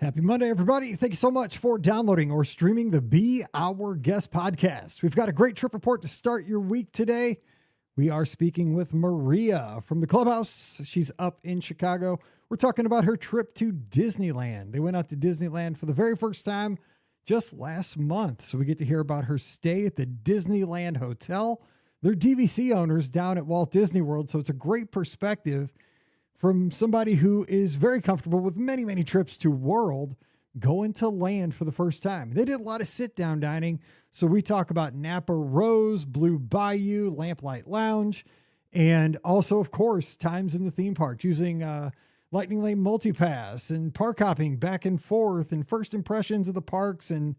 Happy Monday, everybody. Thank you so much for downloading or streaming the Be Our Guest podcast. We've got a great trip report to start your week today. We are speaking with Maria from the clubhouse. She's up in Chicago. We're talking about her trip to Disneyland. They went out to Disneyland for the very first time just last month. So we get to hear about her stay at the Disneyland Hotel. They're DVC owners down at Walt Disney World. So it's a great perspective from somebody who is very comfortable with many, many trips to world, going to land for the first time. They did a lot of sit-down dining. So we talk about Napa Rose, Blue Bayou, Lamplight Lounge, and also, of course, times in the theme park, using Lightning Lane Multipass and park hopping back and forth and first impressions of the parks and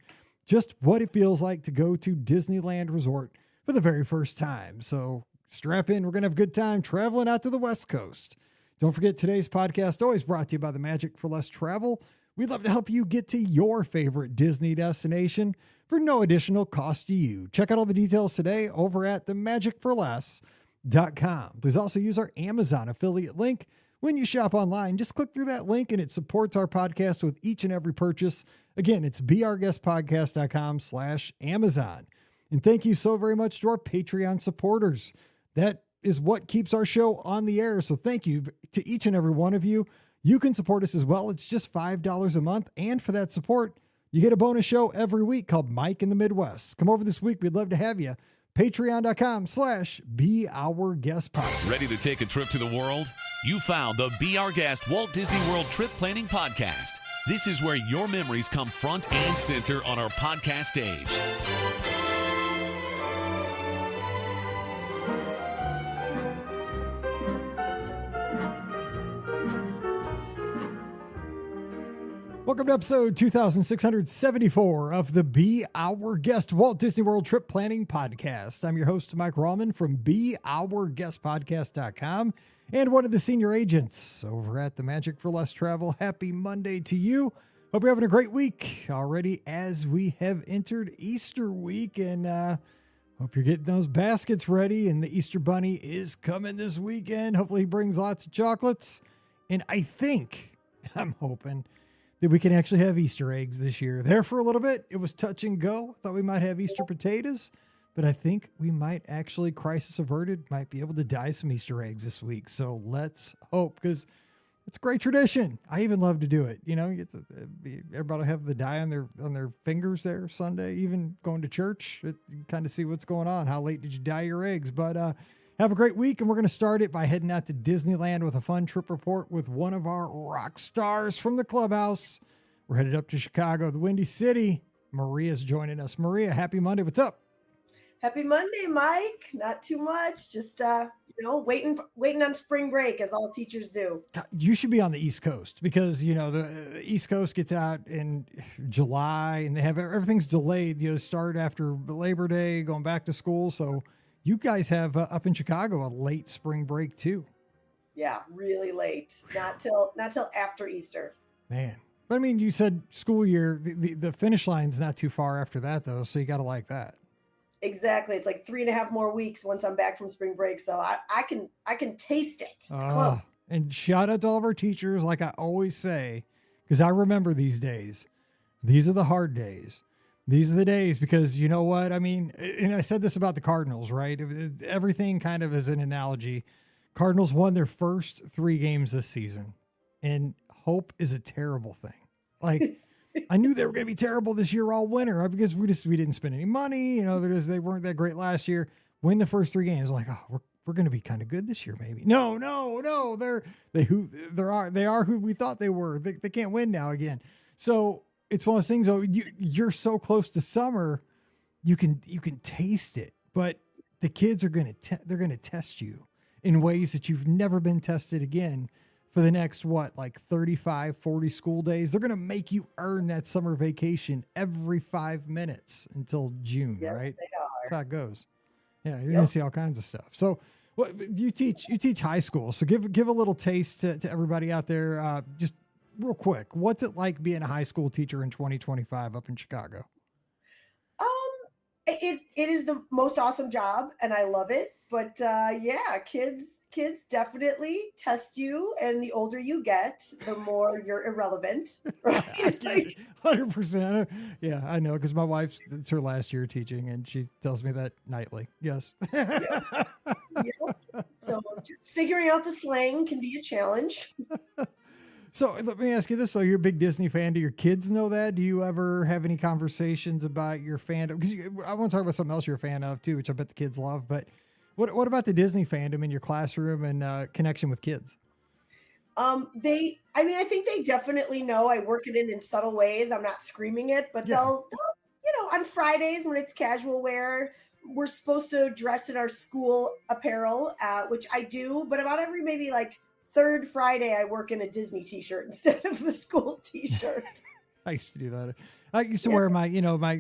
just what it feels like to go to Disneyland Resort for the very first time. So strap in. We're going to have a good time traveling out to the West Coast. Don't forget, today's podcast always brought to you by the Magic for Less Travel. We'd love to help you get to your favorite Disney destination for no additional cost to you. Check out all the details today over at themagicforless.com. Please also use our Amazon affiliate link when you shop online. Just click through that link and it supports our podcast with each and every purchase. Again, it's beourguestpodcast.com/Amazon. And thank you so very much to our Patreon supporters. That is what keeps our show on the air. So thank you to each and every one of you. You can support us as well. It's just $5 a month. And for that support, you get a bonus show every week called Mike in the Midwest. Come over this week. We'd love to have you. Patreon.com/beourguestpodcast. Ready to take a trip to the world? You found the Be Our Guest Walt Disney World Trip Planning Podcast. This is where your memories come front and center on our podcast stage. Welcome to episode 2674 of the Be Our Guest Walt Disney World Trip Planning Podcast. I'm your host, Mike Rallman from beourguestpodcast.com and one of the senior agents over at the Magic for Less Travel. Happy Monday to you. Hope you're having a great week already as we have entered Easter week, and hope you're getting those baskets ready, and the Easter Bunny is coming this weekend. Hopefully he brings lots of chocolates, and I'm hoping that we can actually have Easter eggs this year. There for a little bit, it was touch and go. Thought we might have Easter potatoes, but I think we might actually, crisis averted, might be able to dye some Easter eggs this week. So let's hope, because it's a great tradition. I even love to do it. You know, you get to, everybody will have the dye on their fingers there Sunday, even going to church. You kind of see what's going on. How late did you dye your eggs? But have a great week, and we're going to start it by heading out to Disneyland with a fun trip report with one of our rock stars from the clubhouse. We're headed up to Chicago, the Windy City. Maria's joining us. Maria, happy Monday. What's up? Happy Monday, Mike. Not too much. Just, waiting on spring break, as all teachers do. You should be on the East Coast because, the East Coast gets out in July and they have everything's delayed. Start after Labor Day, going back to school. So you guys have up in Chicago a late spring break too. Yeah, really late. Not till after Easter. Man, but I mean, you said school year. The finish line's not too far after that though, so you got to like that. Exactly. It's like 3.5 more weeks once I'm back from spring break, so I can taste it. It's close. And shout out to all of our teachers, like I always say, because I remember these days. These are the hard days. These are the days because you know what? I mean, and I said this about the Cardinals, right? Everything kind of is an analogy. Cardinals won their first 3 games this season, and hope is a terrible thing. Like, I knew they were going to be terrible this year all winter because we didn't spend any money. They weren't that great last year. Win the first 3 games, like, oh, we're going to be kind of good this year, maybe. No. They are who we thought they were. They can't win now again. So it's one of those things. Oh, you're so close to summer, you can taste it, but the kids are they're gonna test you in ways that you've never been tested again for the next 35, 40 school days. They're gonna make you earn that summer vacation every 5 minutes until June, yes, right? They are. That's how it goes. Yeah, you're gonna see all kinds of stuff. So, what you teach high school. So give a little taste to everybody out there. Just real quick, what's it like being a high school teacher in 2025 up in Chicago? It is the most awesome job and I love it. But kids, kids definitely test you, and the older you get, the more you're irrelevant, I right? get it. 100%. Yeah, I know because my wife's it's her last year teaching, and she tells me that nightly. Yes. Yep, yep. So just figuring out the slang can be a challenge. So let me ask you this: so you're a big Disney fan. Do your kids know that? Do you ever have any conversations about your fandom? Because I want to talk about something else you're a fan of too, which I bet the kids love. But what about the Disney fandom in your classroom and connection with kids? I think they definitely know I work it in subtle ways. I'm not screaming it, but Yeah. on Fridays when it's casual wear, we're supposed to dress in our school apparel, which I do, but about every maybe like third Friday, I work in a Disney t-shirt instead of the school t-shirt. I used to do that. I used to Yeah. wear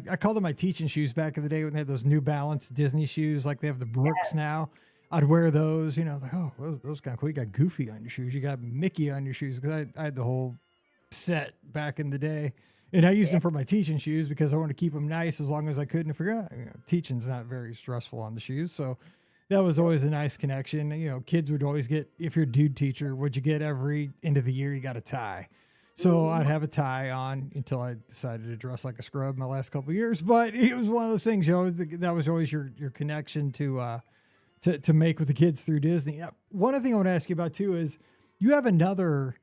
I called them my teaching shoes back in the day when they had those New Balance Disney shoes, like they have the Brooks now. I'd wear those, like, oh, those kind of cool. You got Goofy on your shoes. You got Mickey on your shoes. Because I had the whole set back in the day. And I used them for my teaching shoes because I wanted to keep them nice as long as I could. And I forgot, teaching's not very stressful on the shoes. So that was always a nice connection. Kids would always get, if you're a dude teacher, what'd you get every end of the year? You got a tie. So I'd have a tie on until I decided to dress like a scrub my last couple of years. But it was one of those things, that was always your connection to make with the kids through Disney. One other thing I want to ask you about too is you have another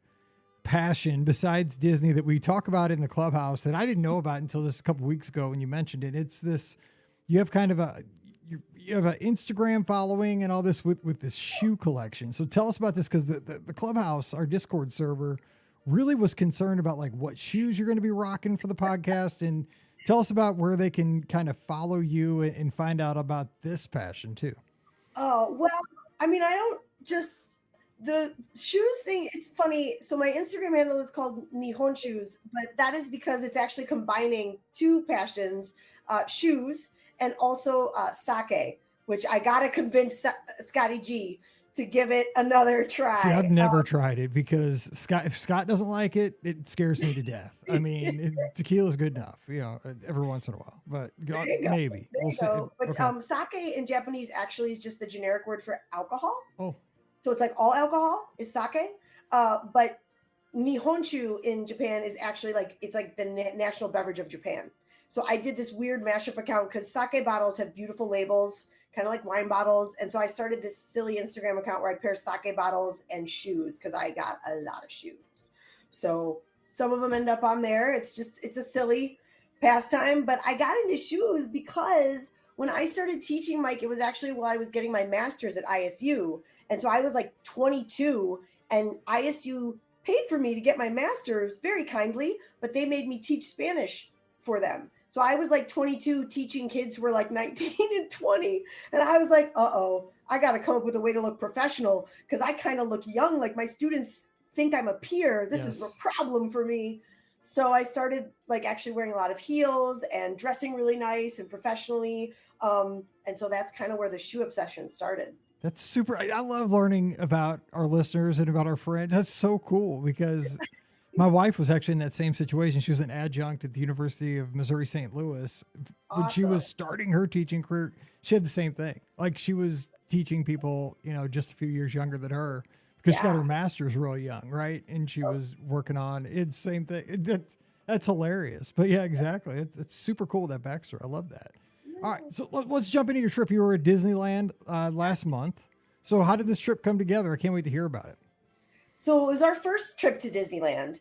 passion besides Disney that we talk about in the clubhouse that I didn't know about until just a couple of weeks ago when you mentioned it. It's this, you have kind of you have an Instagram following and all this with this shoe collection. So tell us about this, because the clubhouse, our Discord server, really was concerned about like what shoes you're going to be rocking for the podcast, and tell us about where they can kind of follow you and find out about this passion too. Oh, well, I don't just the shoes thing. It's funny. So my Instagram handle is called Nihon Shoes, but that is because it's actually combining two passions, shoes and also sake, which I got to convince Scotty G to give it another try. See, I've never tried it because if Scott doesn't like it, it scares me to death. Tequila is good enough, every once in a while, but maybe we'll see. But okay. Sake in Japanese actually is just the generic word for alcohol. Oh, so it's like all alcohol is sake. But Nihonshu in Japan is actually it's like the national beverage of Japan. So I did this weird mashup account because sake bottles have beautiful labels, kind of like wine bottles. And so I started this silly Instagram account where I pair sake bottles and shoes because I got a lot of shoes. So some of them end up on there. It's a silly pastime, but I got into shoes because when I started teaching, Mike, it was actually while I was getting my master's at ISU. And so I was like 22 and ISU paid for me to get my master's very kindly, but they made me teach Spanish for them. So I was like 22 teaching kids who were like 19 and 20. And I was like, I got to come up with a way to look professional because I kind of look young. Like my students think I'm a peer. This is a problem for me. So I started actually wearing a lot of heels and dressing really nice and professionally. And so that's kind of where the shoe obsession started. That's super. I love learning about our listeners and about our friends. That's so cool because my wife was actually in that same situation. She was an adjunct at the University of Missouri, St. Louis. Awesome. When she was starting her teaching career, she had the same thing. Like she was teaching people, just a few years younger than her because she got her master's real young, right? And she was working on it's same thing. That's hilarious. But yeah, exactly. It's super cool, that backstory. I love that. All right, so let's jump into your trip. You were at Disneyland last month. So how did this trip come together? I can't wait to hear about it. So it was our first trip to Disneyland.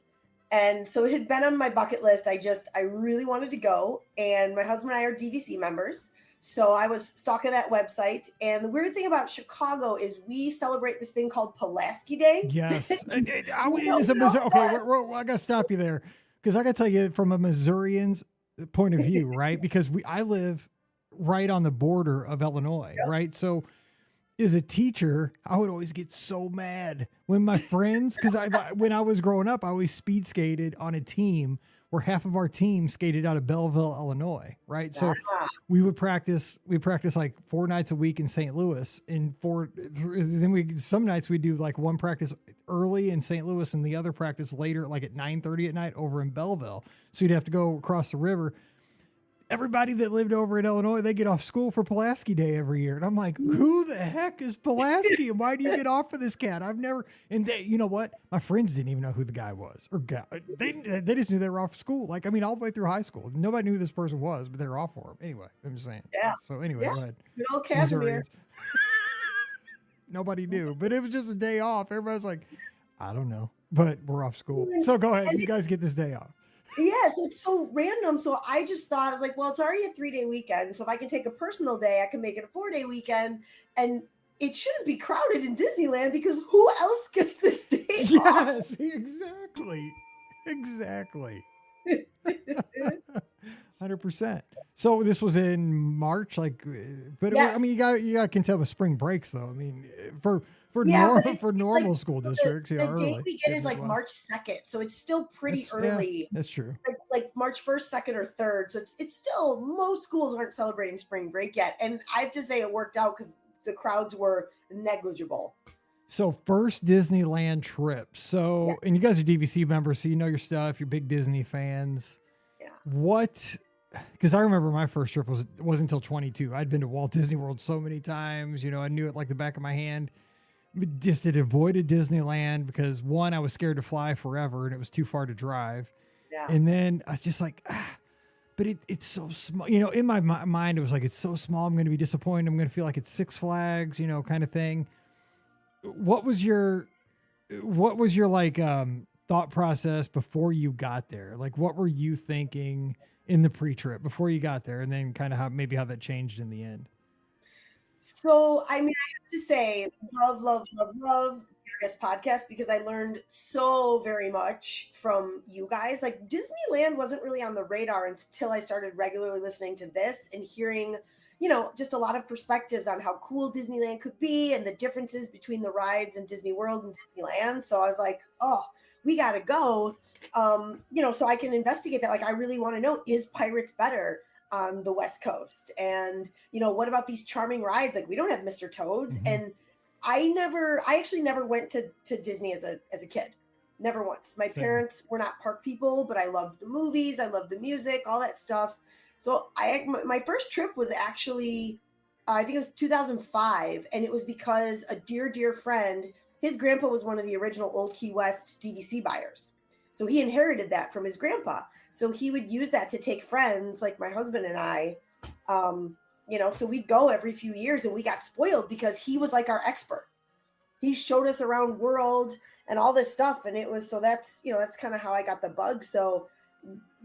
And so it had been on my bucket list. I really wanted to go. And my husband and I are DVC members. So I was stalking that website. And the weird thing about Chicago is we celebrate this thing called Pulaski Day. Yes. Okay, I got to stop you there because I got to tell you from a Missourian's point of view, right? Because I live right on the border of Illinois, right? So as a teacher, I would always get so mad when my friends, because when I was growing up, I always speed skated on a team where half of our team skated out of Belleville, Illinois, right? So we practice like 4 nights a week in St. Louis, and some nights we do like one practice early in St. Louis and the other practice later, like at 9:30 at night over in Belleville. So you'd have to go across the river. everybody that lived over in Illinois, they get off school for Pulaski Day every year. And I'm like, who the heck is Pulaski? And why do you get off for this cat? I've never, and they, you know what? My friends didn't even know who the guy was or guy. They just knew they were off for school. Like, I mean, all the way through high school, nobody knew who this person was, but they were off for him. Anyway, I'm just saying. Yeah. So anyway, go ahead. Good old Casimir. Nobody knew, but it was just a day off. Everybody's like, I don't know, but we're off school. So go ahead. You guys get this day off. Yeah, so it's so random. So I just thought, I was like, well, it's already a 3-day weekend. So if I can take a personal day, I can make it a 4-day weekend. And it shouldn't be crowded in Disneyland because who else gets this day off? Yes, exactly. 100%. So this was in March, like, but Yes. I mean, you got to contend with spring breaks, though. I mean, for normal like school districts, the early. date we get is like Midwest. March 2nd, so it's still pretty Yeah, early. that's true. Like March 1st, 2nd, or 3rd. So it's still, most schools aren't celebrating spring break yet. And I have to say it worked out because the crowds were negligible. So first Disneyland trip. So, Yeah. and you guys are DVC members, so you know your stuff. You're big Disney fans. Yeah. What? Because I remember my first trip wasn't until 22. I'd been to Walt Disney World so many times. You know, I knew it like the back of my hand. But just had avoided Disneyland because one, I was scared to fly forever and it was too far to drive. Yeah. And then I was just like, but it's so small. You know, in my mind, it was like, it's so small. I'm going to be disappointed. I'm going to feel like it's Six Flags, you know, kind of thing. What was your like thought process before you got there? Like, what were you thinking in the pre-trip before you got there, and then kind of how that changed in the end? So, I mean, I have to say, love this podcast because I learned so very much from you guys. Like, Disneyland wasn't really on the radar until I started regularly listening to this and hearing, you know, just a lot of perspectives on how cool Disneyland could be and the differences between the rides in Disney World and Disneyland. So I was like, oh, we got to go, you know, so I can investigate that. Like, I really want to know, is Pirates better on the West Coast? And, you know, what about these charming rides? Like, we don't have Mr. Toads. Mm-hmm. And I actually never went to Disney as a kid. Never once. My parents were not park people, but I loved the movies. I loved the music, all that stuff. So my first trip was actually, I think it was 2005. And it was because a dear friend, his grandpa was one of the original Old Key West DVC buyers. So he inherited that from his grandpa. So he would use that to take friends like my husband and I, you know, so we'd go every few years and we got spoiled because he was like our expert. He showed us around World and all this stuff. And it was, so that's, you know, that's kind of how I got the bug. So,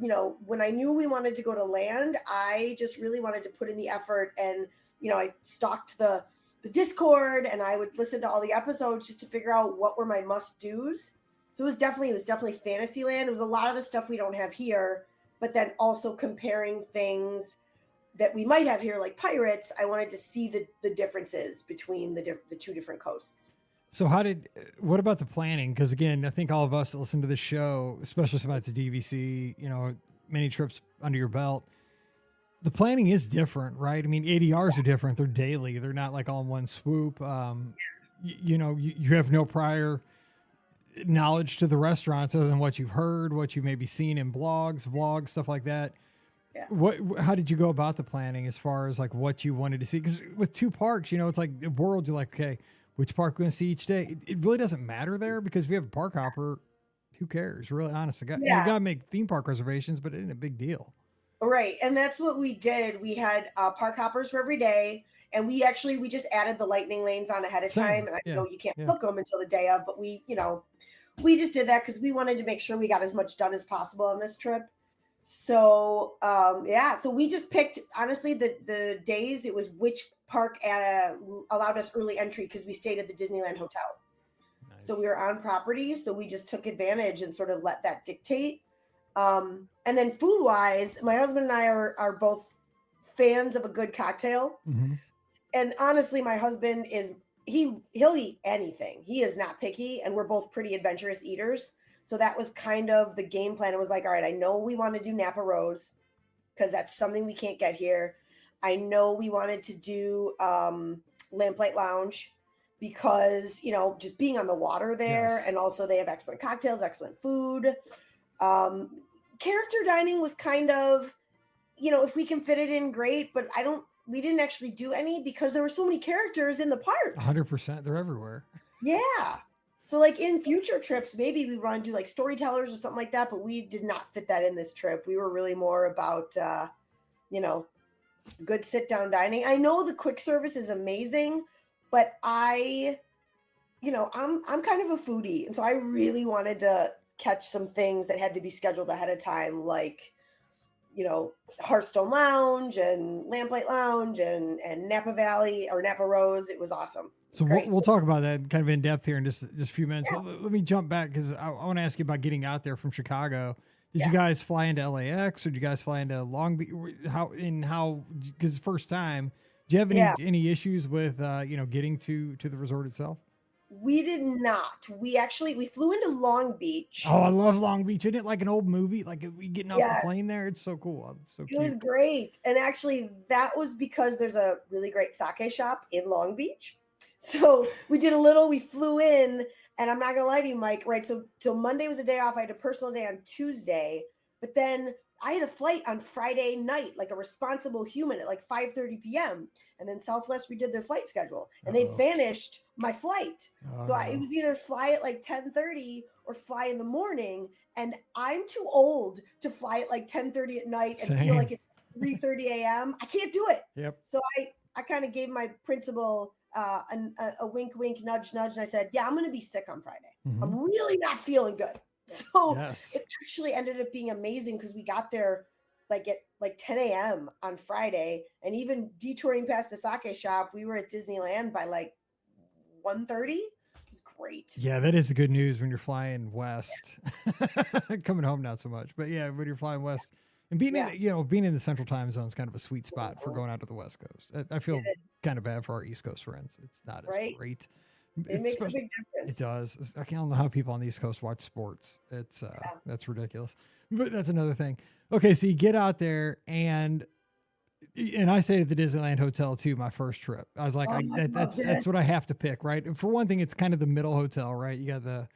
you know, when I knew we wanted to go to land, I just really wanted to put in the effort. And, you know, I stalked the Discord and I would listen to all the episodes just to figure out what were my must-dos. So it was definitely Fantasyland. It was a lot of the stuff we don't have here, but then also comparing things that we might have here, like Pirates. I wanted to see the differences between the two different coasts. So what about the planning? Because again, I think all of us that listen to this show, especially somebody that's a DVC, you know, many trips under your belt, the planning is different, right? I mean, ADRs are different. They're daily. They're not like all in one swoop. You know, you have no prior knowledge to the restaurants other than what you've heard, what you maybe seen in blogs, vlogs, stuff like that. Yeah. How did you go about the planning as far as like what you wanted to see? Because with two parks, you know, it's like the World, you're like, okay, which park we're going to see each day? It really doesn't matter there because if you have a park hopper, who cares? Really, honest to God. Yeah. You got to make theme park reservations, but it ain't a big deal. Right. And that's what we did. We had park hoppers for every day. And we just added the lightning lanes on ahead of time. And I know you can't book them until the day of, but we just did that because we wanted to make sure we got as much done as possible on this trip. So, so we just picked, honestly, the days. It was which park allowed us early entry because we stayed at the Disneyland Hotel. Nice. So we were on property. So we just took advantage and sort of let that dictate. And then food wise, my husband and I are both fans of a good cocktail. Mm-hmm. And honestly, my husband he'll eat anything. He is not picky, and we're both pretty adventurous eaters. So that was kind of the game plan. It was like, all right, I know we want to do Napa Rose because that's something we can't get here. I know we wanted to do Lamplight Lounge because, you know, just being on the water there. Yes. And also they have excellent cocktails, excellent food. Character dining was kind of, if we can fit it in, great. But we didn't actually do any because there were so many characters in the parks. 100%. They're everywhere. Yeah. So like in future trips, maybe we want to do like storytellers or something like that, but we did not fit that in this trip. We were really more about, good sit down dining. I know the quick service is amazing, but I'm kind of a foodie. And so I really wanted to catch some things that had to be scheduled ahead of time, like, Hearthstone Lounge and Lamplight Lounge and Napa Valley or Napa Rose. It was awesome. So we'll talk about that kind of in depth here in just a few minutes. Yeah. Let me jump back because I want to ask you about getting out there from Chicago. Did you guys fly into LAX or did you guys fly into Long Beach? Because first time, do you have any issues with, getting to the resort itself? We did not. We flew into Long Beach. Oh, I love Long Beach. Isn't it like an old movie? Like we getting off the plane there. It's so cool. It's so cute. It was great. And actually that was because there's a really great sake shop in Long Beach. So we flew in, and I'm not going to lie to you, Mike, right? So Monday was a day off. I had a personal day on Tuesday, but then I had a flight on Friday night, like a responsible human at like 5:30 p.m. And then Southwest redid their flight schedule and they vanished my flight. So it was either fly at like 10:30 or fly in the morning. And I'm too old to fly at like 10:30 at night and feel like it's 3:30 a.m. I can't do it. Yep. So I kind of gave my principal a wink, wink, nudge, nudge. And I said, yeah, I'm going to be sick on Friday. Mm-hmm. I'm really not feeling good. So it actually ended up being amazing because we got there like at like 10 a.m. on Friday, and even detouring past the sake shop, we were at Disneyland by like 1:30. It was great. Yeah, that is the good news when you're flying west. Coming home, not so much, but yeah, when you're flying west and being in the central time zone is kind of a sweet spot for going out to the West Coast. I feel kind of bad for our East Coast friends. It's not as great. It makes a big difference. It does. I don't know how people on the East Coast watch sports. It's that's ridiculous. But that's another thing. Okay, so you get out there and I stayed at the Disneyland Hotel too. My first trip, I was like, that's what I have to pick, right? And for one thing, it's kind of the middle hotel, right? You got the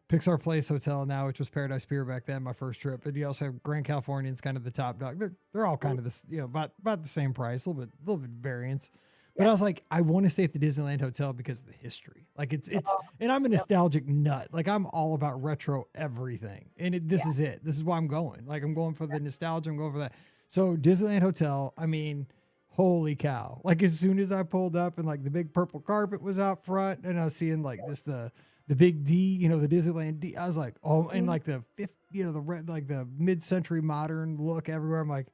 Pixar Place Hotel now, which was Paradise Pier back then, my first trip. But you also have Grand Californian's kind of the top dog. They're all kind of this, about the same price, a little bit variance. But I was like, I want to stay at the Disneyland Hotel because of the history. Like it's, and I'm a nostalgic nut. Like I'm all about retro everything. And this is it. This is why I'm going. Like I'm going for the nostalgia. I'm going for that. So Disneyland Hotel, I mean, holy cow. Like as soon as I pulled up and like the big purple carpet was out front and I was seeing like the big D, the Disneyland D, I was like, oh, and like the fifth, the red, like the mid-century modern look everywhere. I'm like,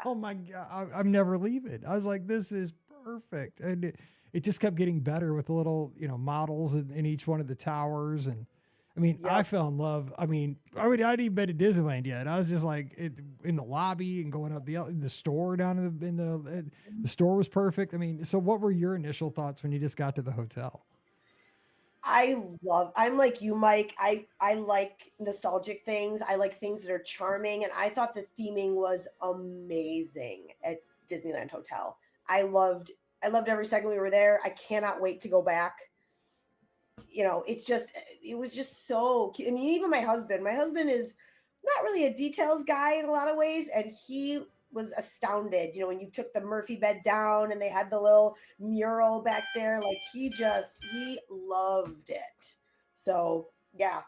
oh my God, I'm never leaving. I was like, this is perfect. And it just kept getting better with the little, models in each one of the towers. And I mean, I fell in love. I hadn't even been to Disneyland yet. I was just like in the lobby and going up the store down in the store was perfect. I mean, so what were your initial thoughts when you just got to the hotel? I'm like you, Mike. I like nostalgic things. I like things that are charming. And I thought the theming was amazing at Disneyland Hotel. I loved every second we were there. I cannot wait to go back. It was just so cute. I mean, even my husband is not really a details guy in a lot of ways. And he was astounded, when you took the Murphy bed down and they had the little mural back there, like he loved it. So I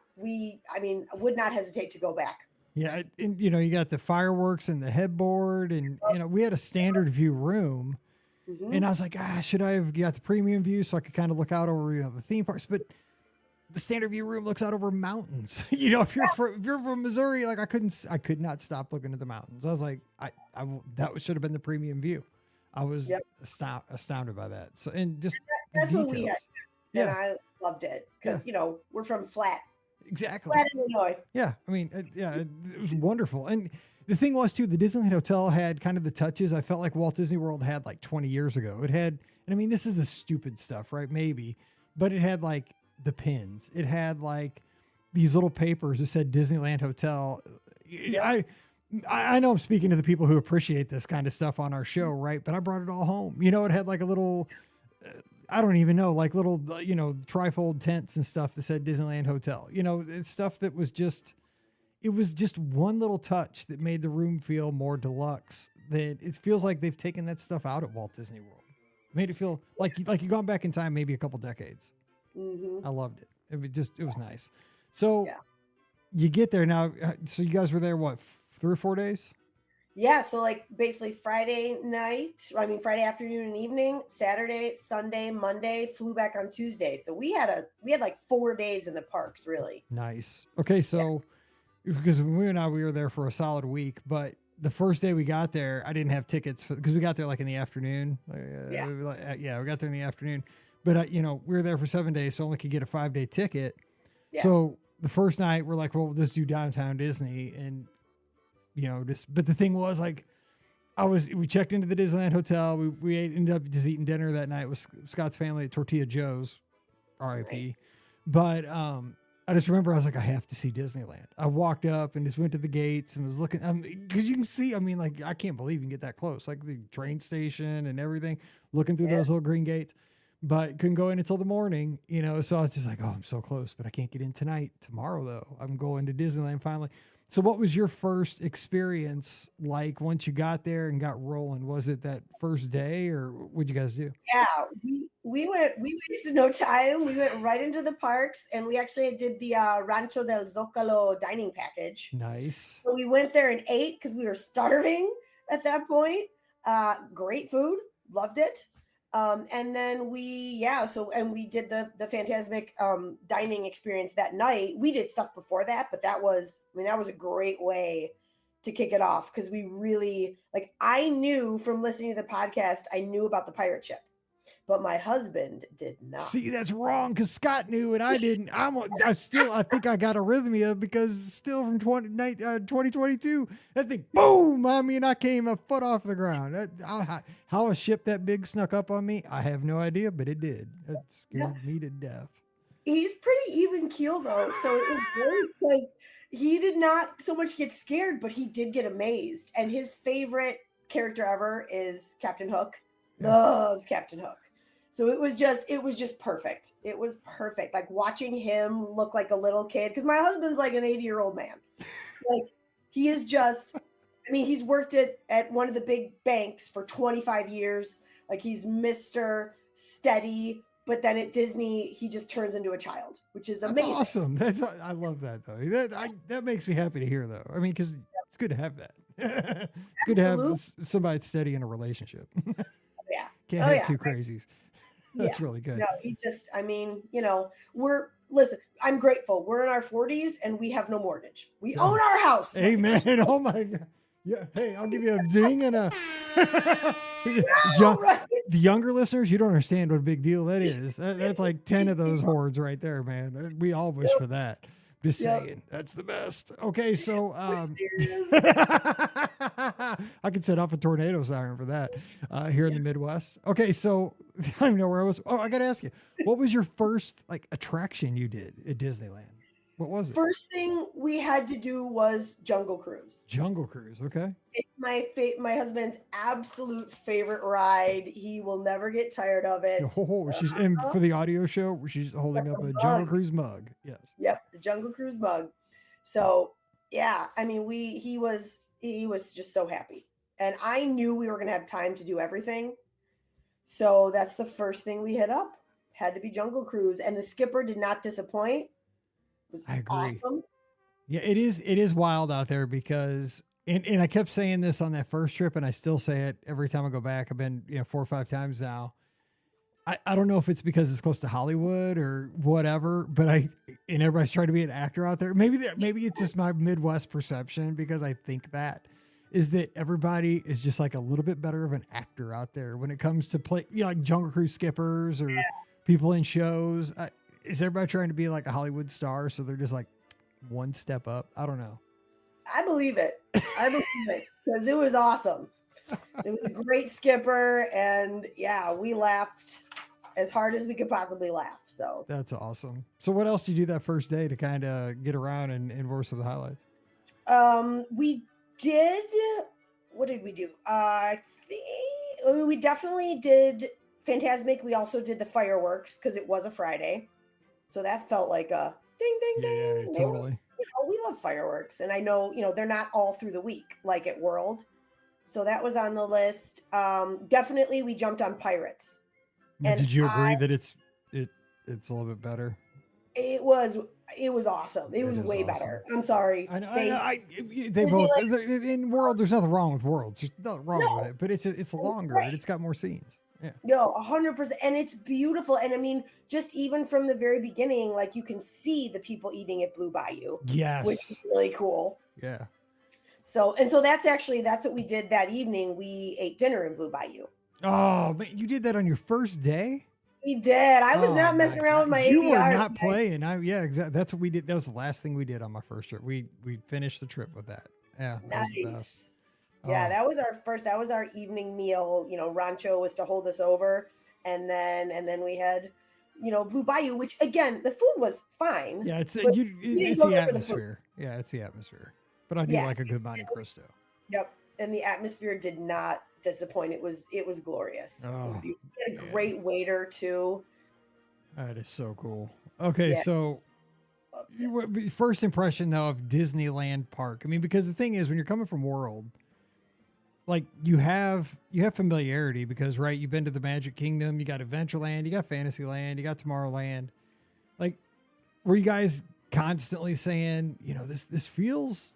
would not hesitate to go back. Yeah. And you got the fireworks and the headboard and, we had a standard view room. Mm-hmm. And I was like, should I have got the premium view so I could kind of look out over the theme parks? But the standard view room looks out over mountains. If you're from Missouri, like I could not stop looking at the mountains. I was like, that should have been the premium view. I was astounded by that. So and just that's what we had. And I loved it because we're from Flat. Exactly. Flat, Illinois. Yeah, I mean, it was wonderful. And the thing was too, the Disneyland Hotel had kind of the touches I felt like Walt Disney World had like 20 years ago. It had, and I mean, this is the stupid stuff, right? Maybe, but it had like the pins. It had like these little papers that said Disneyland Hotel. Yeah. I know I'm speaking to the people who appreciate this kind of stuff on our show, right? But I brought it all home. It had like a little, I don't even know, like little, trifold tents and stuff that said Disneyland Hotel. It's stuff that was just, it was just one little touch that made the room feel more deluxe that it feels like they've taken that stuff out at Walt Disney World. Made it feel like you've gone back in time maybe a couple decades. I loved it. It was nice. So you get there now. So you guys were there, what, 3 or 4 days? Yeah. So like basically Friday afternoon and evening, Saturday, Sunday, Monday, flew back on Tuesday. So we had like 4 days in the parks, really. Nice. Okay. So because we were there for a solid week, but the first day we got there, I didn't have tickets because we got there like in the afternoon. We got there in the afternoon, but we were there for 7 days, so only could get a 5-day ticket. Yeah. So the first night we're like, well, let's do downtown Disney. And, but the thing was like, we checked into the Disneyland hotel. We ended up just eating dinner that night with Scott's family at Tortilla Joe's, RIP. Nice. But, I just remember I was like, I have to see Disneyland. I walked up and just went to the gates and was looking, because you can see, I can't believe you can get that close, like the train station and everything, looking through those little green gates, but couldn't go in until the morning, so I was just like, oh, I'm so close, but I can't get in tomorrow though. I'm going to Disneyland finally. So what was your first experience like once you got there and got rolling? Was it that first day or what'd you guys do? Yeah, we wasted no time. We went right into the parks and we actually did the Rancho del Zocalo dining package. Nice. So we went there and ate because we were starving at that point. Great food. Loved it. And then we did the Fantasmic dining experience that night. We did stuff before that, but that was a great way to kick it off because we really, I knew from listening to the podcast, I knew about the pirate ship, but my husband did not. See, that's wrong because Scott knew and I didn't. I think I got arrhythmia because still from 2022, that thing, boom! I came a foot off the ground. How a ship that big snuck up on me, I have no idea, but it did. That scared me to death. He's pretty even keel though, so it was great because he did not so much get scared, but he did get amazed. And his favorite character ever is Captain Hook. Loves Captain Hook. So it was just perfect. It was perfect. Like watching him look like a little kid. Because my husband's like an 80-year-old man. Like he is just, he's worked at one of the big banks for 25 years. Like he's Mr. Steady. But then at Disney, he just turns into a child, which is amazing. That's awesome. I love that though. That makes me happy to hear though. Because it's good to have that. It's good to have somebody steady in a relationship. Yeah. Can't have two crazies. That's really good. No, he just, listen, I'm grateful. We're in our 40s and we have no mortgage. We own our house. Amen. Oh my God. Yeah. Hey, I'll give you a ding and a. Right. The younger listeners, you don't understand what a big deal that is. That's like 10 of those hordes right there, man. We all wish for that. Just saying, that's the best. Okay, so I could set off a tornado siren for that here in the Midwest. Okay, so I don't know where I was. Oh, I got to ask you, what was your first attraction you did at Disneyland? What was it? First thing we had to do was Jungle Cruise. Jungle Cruise, okay. It's my husband's absolute favorite ride. He will never get tired of it. Oh, she's in for the audio show. She's holding up a Jungle Cruise mug. Yes. Yep, the Jungle Cruise mug. So yeah, he was just so happy, and I knew we were gonna have time to do everything. So that's the first thing we hit up. Had to be Jungle Cruise, and the skipper did not disappoint. I agree. Awesome. Yeah, it is wild out there because, and I kept saying this on that first trip and I still say it every time I go back. I've been, 4 or 5 times now. I don't know if it's because it's close to Hollywood or whatever, but and everybody's trying to be an actor out there. Maybe it's just my Midwest perception because I think that is that everybody is just like a little bit better of an actor out there when it comes to play, like Jungle Cruise skippers or people in shows. Is everybody trying to be like a Hollywood star? So they're just like one step up. I don't know. I believe it. Because it was awesome. It was a great skipper. And we laughed as hard as we could possibly laugh. So that's awesome. So what else did you do that first day to kind of get around and what were some of the highlights? What did we do? I think we definitely did Fantasmic. We also did the fireworks because it was a Friday. So that felt like a ding, ding, ding. Yeah, totally. We love fireworks. And I know, they're not all through the week, like at World. So that was on the list. Definitely we jumped on Pirates. And did you agree that it's a little bit better? It was awesome. It was way awesome. better. I'm sorry. I know. They both in World. There's nothing wrong with Worlds. There's nothing wrong with it, but it's longer and it's got more scenes. Yeah. No, 100%, and it's beautiful. And I mean, just even from the very beginning, like you can see the people eating at Blue Bayou. Yes, which is really cool. Yeah. So that's what we did that evening. We ate dinner in Blue Bayou. Oh man, you did that on your first day? We did. I was not messing around with my ADRs. You were not playing. Yeah, exactly. That's what we did. That was the last thing we did on my first trip. We finished the trip with that. Yeah. Nice. Yeah, that was our evening meal. You know, Rancho was to hold us over. And then we had, Blue Bayou, which again, the food was fine. Yeah, it's the atmosphere. Yeah, it's the atmosphere. But I do like a good Monte Cristo. Yep. And the atmosphere did not disappoint. It was glorious. Oh, it was beautiful. We had a great waiter too. That is so cool. Okay, so first impression though of Disneyland Park. I mean, because the thing is, when you're coming from World, like you have familiarity because you've been to the Magic Kingdom, you got Adventureland, you got Fantasyland, you got Tomorrowland. Like, were you guys constantly saying, this feels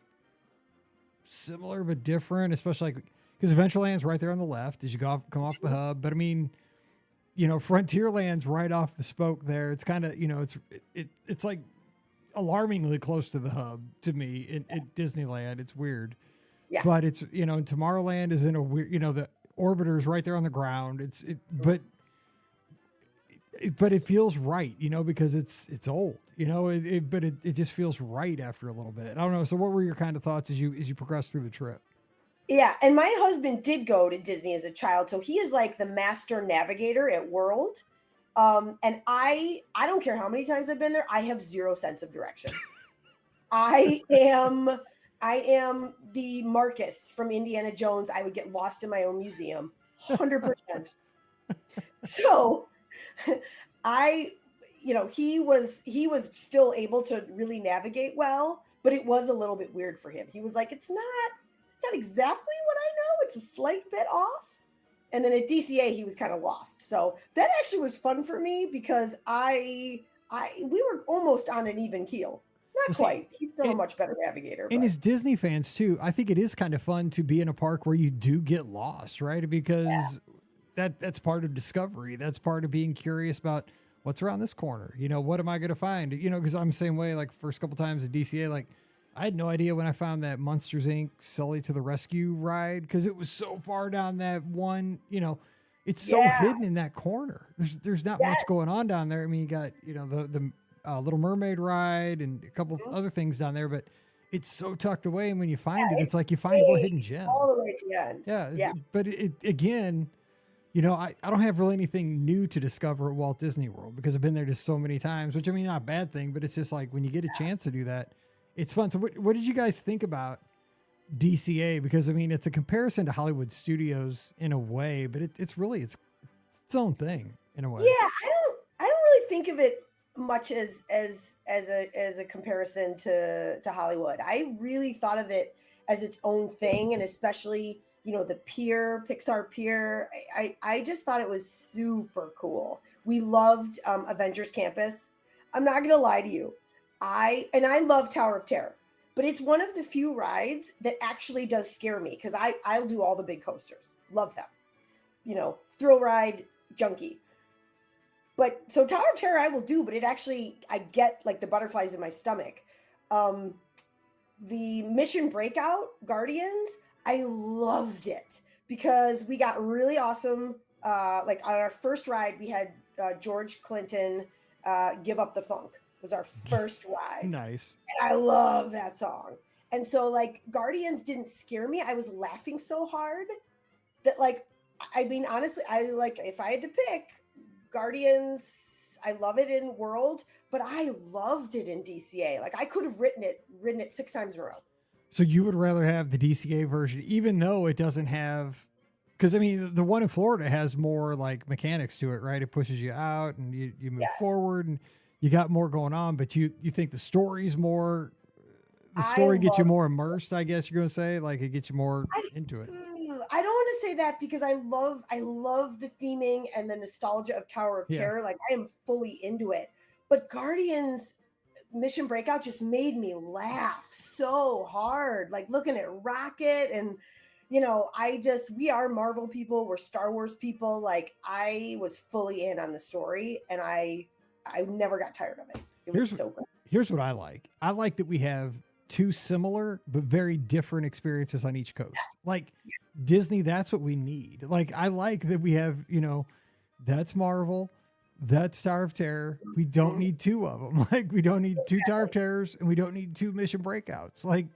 similar but different, especially because Adventureland's right there on the left as you come off the hub. But I mean, Frontierland's right off the spoke there. It's kind of, it's like alarmingly close to the hub to me at Disneyland. It's weird. Yeah. But it's, and Tomorrowland is in a weird, the orbiter's right there on the ground. But it feels right, because it's old, but it just feels right after a little bit. I don't know. So what were your kind of thoughts as you progress through the trip? Yeah. And my husband did go to Disney as a child. So he is like the master navigator at World. And I don't care how many times I've been there. I have zero sense of direction. I am the Marcus from Indiana Jones. I would get lost in my own museum, 100%. So he was still able to really navigate well, but it was a little bit weird for him. He was like, it's not exactly what I know. It's a slight bit off. And then at DCA, he was kind of lost. So that actually was fun for me because we were almost on an even keel. Not quite. He's still a much better navigator. And as Disney fans too, I think it is kind of fun to be in a park where you do get lost, right? Because that's part of discovery. That's part of being curious about what's around this corner. What am I going to find? Because I'm the same way. Like first couple times at DCA, I had no idea when I found that Monsters Inc. Sully to the Rescue ride because it was so far down that one. It's so hidden in that corner. There's not much going on down there. I mean, you got the Little Mermaid ride and a couple of other things down there, but it's so tucked away. And when you find it, it's like you find a little hidden gem. All the way to the end. Yeah. But again, I don't have really anything new to discover at Walt Disney World because I've been there just so many times, which I mean, not a bad thing, but it's just like when you get a chance to do that, it's fun. So what did you guys think about DCA? Because I mean, it's a comparison to Hollywood Studios in a way, but it's really its own thing in a way. Yeah. I don't really think of it much as a comparison to Hollywood. I really thought of it as its own thing, and especially the pier, Pixar Pier. I just thought it was super cool. We loved Avengers Campus. I'm not gonna lie to you, I love Tower of Terror, but it's one of the few rides that actually does scare me because I'll do all the big coasters, love them, thrill ride junkie. But so Tower of Terror I will do, but I get like the butterflies in my stomach. The Mission Breakout Guardians, I loved it because we got really awesome. Like on our first ride, we had George Clinton, Give Up the Funk was our first ride. Nice. And I love that song. And so like Guardians didn't scare me. I was laughing so hard that I mean, honestly, if I had to pick, Guardians, I love it in World, but I loved it in DCA. Like I could have ridden it 6 times in a row. So you would rather have the DCA version, even though it doesn't have, because I mean, the one in Florida has more like mechanics to it, right? It pushes you out and you move forward and you got more going on, but you think the story's more, the story gets you more immersed, I guess you're going to say, like it gets you more into it. I don't want to say that because I love the theming and the nostalgia of Tower of Terror. Like I am fully into it. But Guardians Mission Breakout just made me laugh so hard. Like looking at Rocket and we are Marvel people, we're Star Wars people. Like I was fully in on the story and I never got tired of it. It was so good. Here's what I like. I like that we have two similar but very different experiences on each coast. Like Disney, that's what we need. Like I like that we have, that's Marvel, that's Tower of Terror. We don't need two of them. Like we don't need two Tower of Terrors and we don't need two Mission Breakouts. Like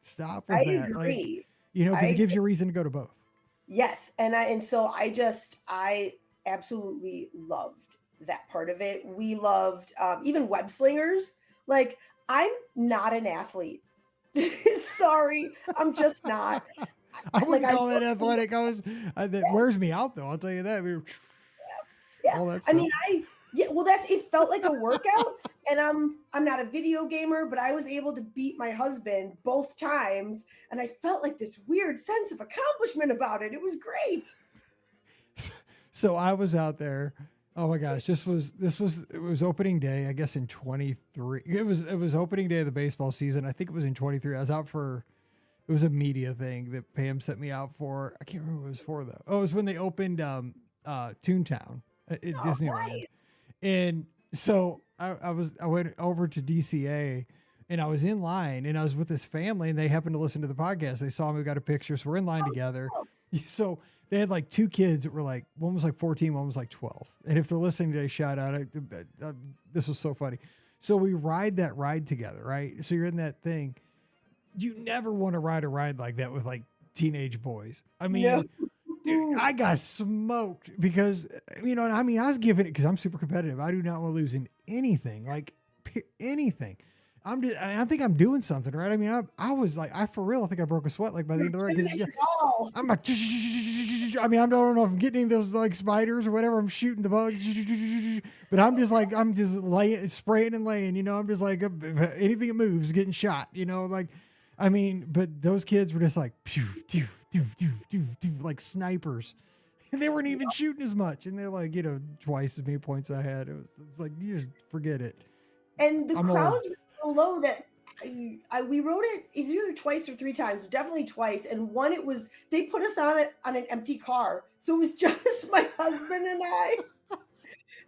stop with that. Agree. Like, because it gives you a reason to go to both. Yes. So I absolutely loved that part of it. We loved even web slingers. Like I'm not an athlete. Sorry, I'm just not. I wouldn't call that athletic. That wears me out though. I'll tell you that. All that stuff. It felt like a workout. And I'm not a video gamer, but I was able to beat my husband both times. And I felt like this weird sense of accomplishment about it. It was great. So I was out there. Oh my gosh, it was opening day, I guess in 23. It was opening day of the baseball season. I think it was in 23. I was out it was a media thing that Pam sent me out for. I can't remember what it was for though. Oh, it was when they opened Toontown at Disneyland. Right. And so I went over to DCA and I was in line and I was with this family and they happened to listen to the podcast. They saw me, we got a picture. So we're in line together. So they had like two kids that were like, one was like 14, one was like 12. And if they're listening today, shout out. This was so funny. So we ride that ride together, right? So you're in that thing. You never want to ride a ride like that with like teenage boys. I mean, dude, I got smoked because, I was giving it because I'm super competitive. I do not want to lose in anything, like anything. I think I'm doing something, right? I mean, I was like, for real, I think I broke a sweat like by the end of the ride. I'm like, I don't know if I'm getting any of those like spiders or whatever. I'm shooting the bugs, but I'm just laying, spraying and laying, I'm just like, anything that moves getting shot, but those kids were just like, pew, pew, pew, pew, pew, pew, like snipers. And they weren't even shooting as much. And they're like, twice as many points I had. It's like, you just forget it. And the crowds were so low that we rode it either twice or three times, but definitely twice. And one, they put us on an empty car. So it was just my husband and I.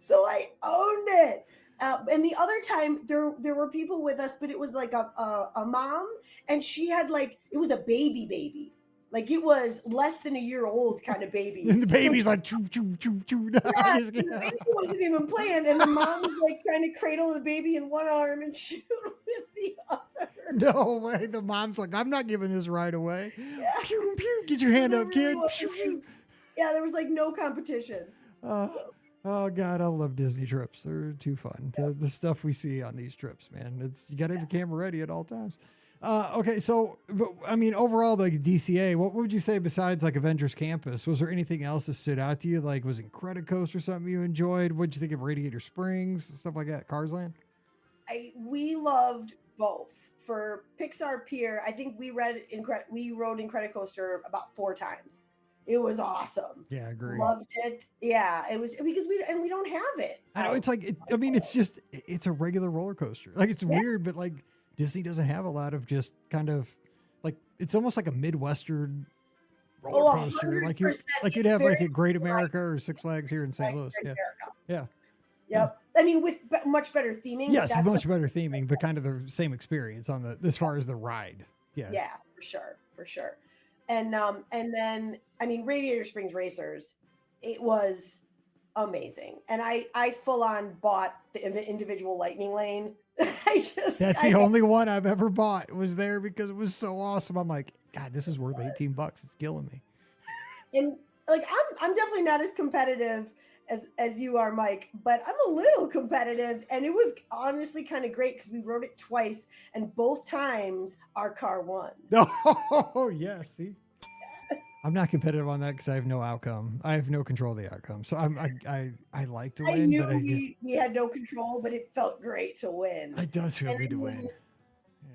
So I owned it. And the other time there were people with us, but it was like a mom and she had it was a baby. Like it was less than a year old kind of baby. And the baby's like, choo, choo, choo, choo. Yeah, the baby wasn't even playing. And the mom was like trying to cradle the baby in one arm and shoot with the other. No way. The mom's like, I'm not giving this right away. Yeah. Pew, pew. Get your hand up, kid. Yeah, there was no competition. Oh God, I love Disney trips. They're too fun. Yeah. The stuff we see on these trips, man. You got to have your camera ready at all times. Okay, so overall, like DCA, what would you say besides like Avengers Campus? Was there anything else that stood out to you? Like, was Incredicoaster something you enjoyed? What'd you think of Radiator Springs, stuff like that? Cars Land? We loved both. For Pixar Pier, I think we rode Incredicoaster about 4 times. It was awesome. Yeah, I agree. Loved it. Yeah, it was because we don't have it. I know it's like it's a regular roller coaster. Like it's weird, but like Disney doesn't have a lot of just kind of like it's almost like a Midwestern roller coaster. Like you'd have like a Great America or Six Flags here in St. Louis. Yeah. Yep. With much better theming. Yes, much better theming, but kind of the same experience as far as the ride. Yeah. Yeah, for sure. And then Radiator Springs Racers, it was amazing. And I full on bought the individual lightning lane. That's the only one I've ever bought. It was there because it was so awesome. I'm like, God, this is worth $18. It's killing me. And I'm definitely not as competitive as you are, Mike, but I'm a little competitive, and it was honestly kind of great because we rode it twice, and both times our car won. Oh, yes. See, I'm not competitive on that because I have no outcome. I have no control of the outcome. So I like to win. I knew we had no control, but it felt great to win. It does feel good to win.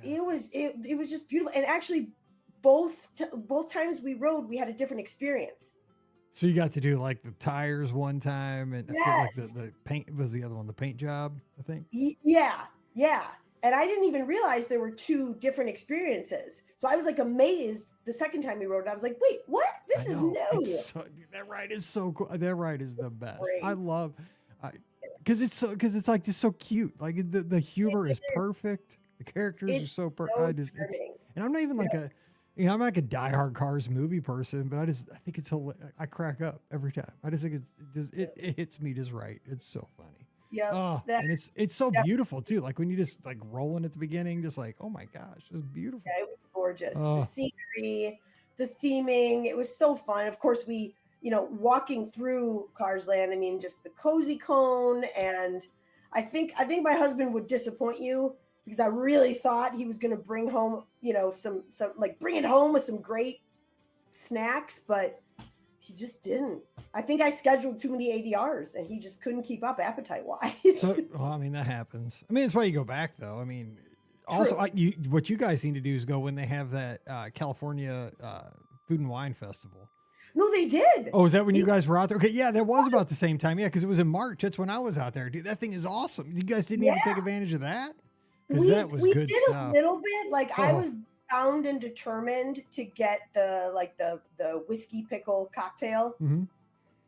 Yeah. It was just beautiful, and actually, both times we rode, we had a different experience. So you got to do like the tires one time, and I feel like Yes. the paint was the other one, the paint job, I think. Yeah. And I didn't even realize there were two different experiences. So I was like amazed the second time we rode it. I was like, wait, what? This is new. That ride is so cool. That ride is the best. Great. I love, because it's like just so cute. Like the humor is perfect. The characters are so perfect. And I'm not even like I'm not like a diehard Cars movie person, but I think it's I crack up every time. I just think it hits me just right. It's so funny. Yeah. And it's so beautiful too. Like when you just like rolling at the beginning, just like, oh my gosh, it's beautiful. Yeah, it was gorgeous. The scenery, the theming, it was so fun. Of course, we, walking through Cars Land, I mean, just the cozy cone. And I think my husband would disappoint you because I really thought he was going to bring home, some like bring it home with some great snacks, but he just didn't. I think I scheduled too many ADRs and he just couldn't keep up appetite wise. So, well, I mean, that happens. I mean, that's why you go back though. I mean, also what you guys need to do is go when they have that California Food and Wine Festival. No, they did. Oh, is that when you guys were out there? Okay. Yeah, that was about the same time. Yeah. Cause it was in March. That's when I was out there. Dude, that thing is awesome. You guys didn't even take advantage of that? Cause that was good did stuff. A little bit. Like I was bound and determined to get the whiskey pickle cocktail. Mm-hmm.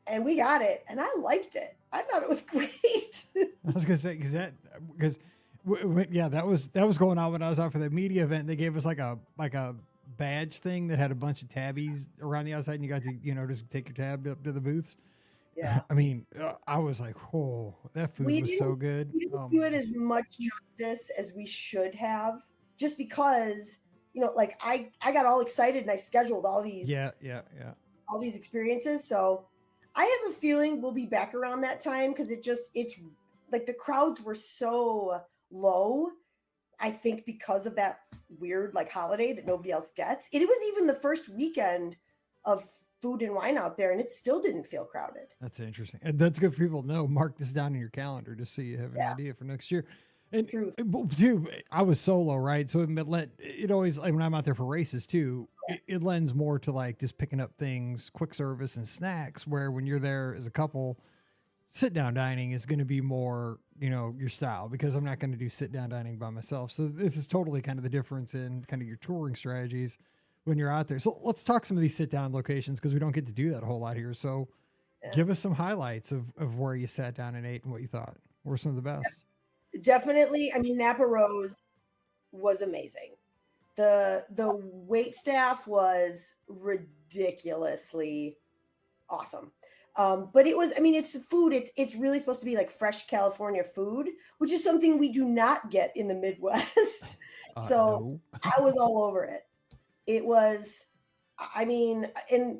And we got it, and I liked it. I thought it was great. I was gonna say that was going on when I was out for the media event. They gave us like a badge thing that had a bunch of tabbies around the outside, and you got to just take your tab up to the booths. Yeah, I mean, I was like, oh, that food was so good. We didn't do it as much justice as we should have, just because like I got all excited and I scheduled all these all these experiences. So I have a feeling we'll be back around that time because it's like the crowds were so low. I think because of that weird like holiday that nobody else gets. It was even the first weekend of Food and Wine out there, and it still didn't feel crowded. That's interesting. And that's good for people to know. Mark this down in your calendar just so you have an idea for next year. And dude, I was solo, right? So it always, like when I'm out there for races too, it lends more to like just picking up things, quick service and snacks, where when you're there as a couple, sit down dining is going to be more, your style, because I'm not going to do sit down dining by myself. So this is totally kind of the difference in kind of your touring strategies when you're out there. So let's talk some of these sit down locations, because we don't get to do that a whole lot here. So give us some highlights of where you sat down and ate and what you thought were some of the best. Definitely. I mean, Napa Rose was amazing. The wait staff was ridiculously awesome. But it was, I mean, it's food. It's really supposed to be like fresh California food, which is something we do not get in the Midwest. So no. I was all over it. It was, I mean, and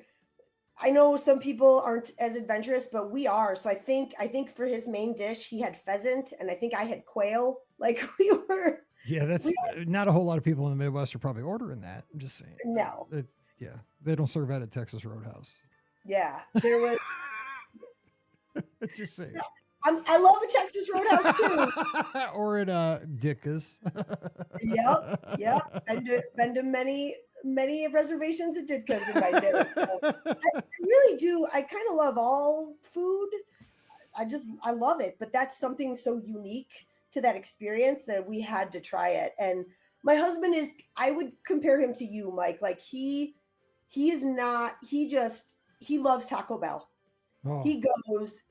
I know some people aren't as adventurous, but we are. So I think for his main dish, he had pheasant, and I think I had quail. Like we were. Yeah, that's not a whole lot of people in the Midwest are probably ordering that. I'm just saying. No. They don't serve that at Texas Roadhouse. Yeah, there was. Just saying. I love a Texas Roadhouse too. Or at Dicka's. Yep. Been to many reservations at Ditka's in my day. So I really do. I kind of love all food. I love it, but that's something so unique to that experience that we had to try it. And my husband I would compare him to you, Mike. Like he loves Taco Bell. Oh. He goes.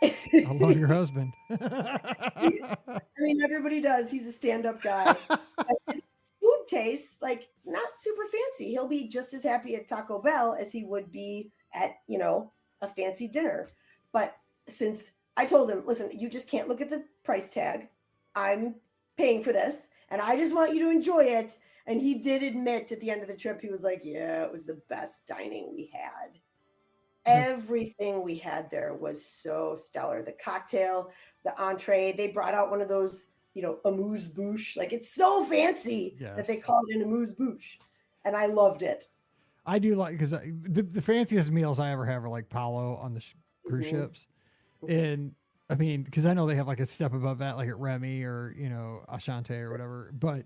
I love your husband. I mean, everybody does. He's a stand-up guy. His food tastes like not super fancy. He'll be just as happy at Taco Bell as he would be at, a fancy dinner. But since I told him, listen, you just can't look at the price tag. I'm paying for this, and I just want you to enjoy it. And he did admit at the end of the trip, he was like, yeah, it was the best dining we had. Everything we had there was so stellar. The cocktail, the entree, they brought out one of those, amuse-bouche. Like, it's so fancy that they call it an amuse-bouche. And I loved it. I do like, because the fanciest meals I ever have are like Palo on the cruise ships. And I mean, because I know they have like a step above that, like at Remy or, Ashante or whatever. But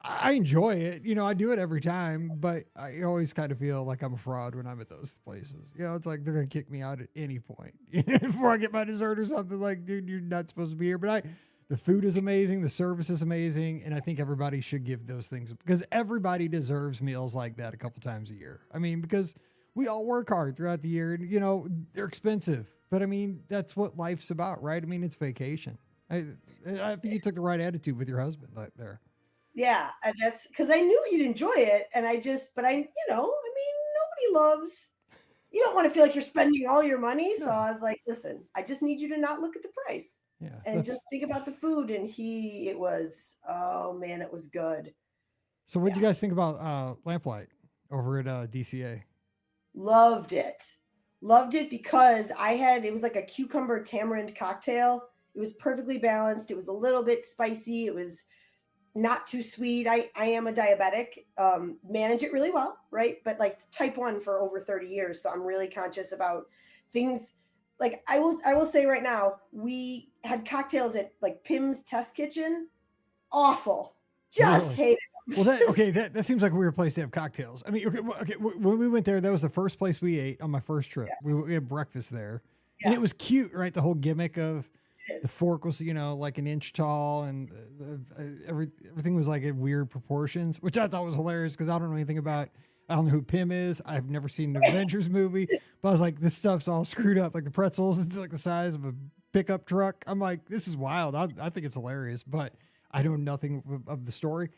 I enjoy it. I do it every time, but I always kind of feel like I'm a fraud when I'm at those places. It's like they're going to kick me out at any point before I get my dessert or something. Like, dude, you're not supposed to be here. But the food is amazing. The service is amazing. And I think everybody should give those things because everybody deserves meals like that a couple times a year. I mean, because we all work hard throughout the year and, they're expensive. But I mean, that's what life's about, right? I mean, it's vacation. I think you took the right attitude with your husband right there. Yeah, and that's because I knew he'd enjoy it, and nobody loves. You don't want to feel like you're spending all your money, so I was like, listen, I just need you to not look at the price, and just think about the food. And it was, oh man, it was good. So, what do you guys think about Lamplight over at DCA? Loved it because it was like a cucumber tamarind cocktail. It was perfectly balanced. It was a little bit spicy. It was not too sweet. I am a diabetic, manage it really well. Right. But like type 1 for over 30 years. So I'm really conscious about things. Like I will say right now, we had cocktails at like Pim's Test Kitchen. Awful. Just hated them. Well, that seems like a weird place to have cocktails. I mean, okay. When we went there, that was the first place we ate on my first trip. Yeah. We had breakfast there and it was cute, right? The whole gimmick of the fork was, like an inch tall and everything was like in weird proportions, which I thought was hilarious because I don't know anything about, I don't know who Pim is. I've never seen an Avengers movie, but I was like, this stuff's all screwed up. Like the pretzels, it's like the size of a pickup truck. I'm like, this is wild. I think it's hilarious, but I know nothing of the story.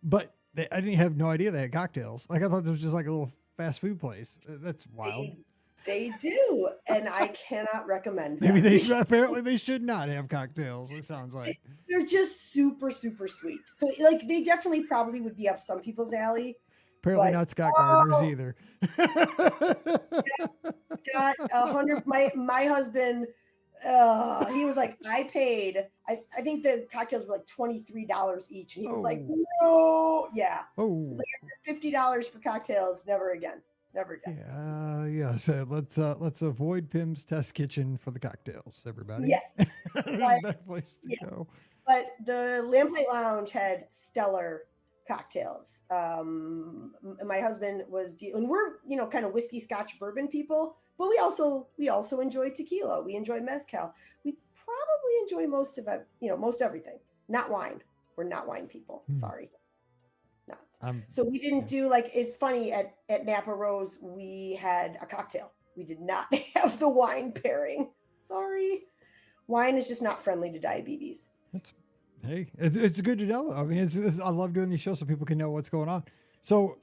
But I didn't have no idea they had cocktails. Like I thought there was just like a little fast food place. That's wild. They do, and I cannot recommend them. Maybe apparently they should not have cocktails. It sounds like they're just super, super sweet. So like they definitely probably would be up some people's alley. Apparently not Scott Gardner's either. Scott, 100. My husband, he was like, I paid. I think the cocktails were like $23 each, and he was like, no, yeah. Oh, he's like, $50 for cocktails, never again. Never again. Yeah. So let's avoid Pim's Test Kitchen for the cocktails, everybody. Yes. There's a better place to go. But the Lamplight Lounge had stellar cocktails. My husband was, and we're kind of whiskey, Scotch, bourbon people, but we also enjoy tequila. We enjoy mezcal. We probably enjoy most of it, most everything. Not wine. We're not wine people. Sorry. So we didn't do it's funny at Napa Rose, we had a cocktail. We did not have the wine pairing. Sorry. Wine is just not friendly to diabetes. It's good to know. I mean, I love doing these shows so people can know what's going on. So,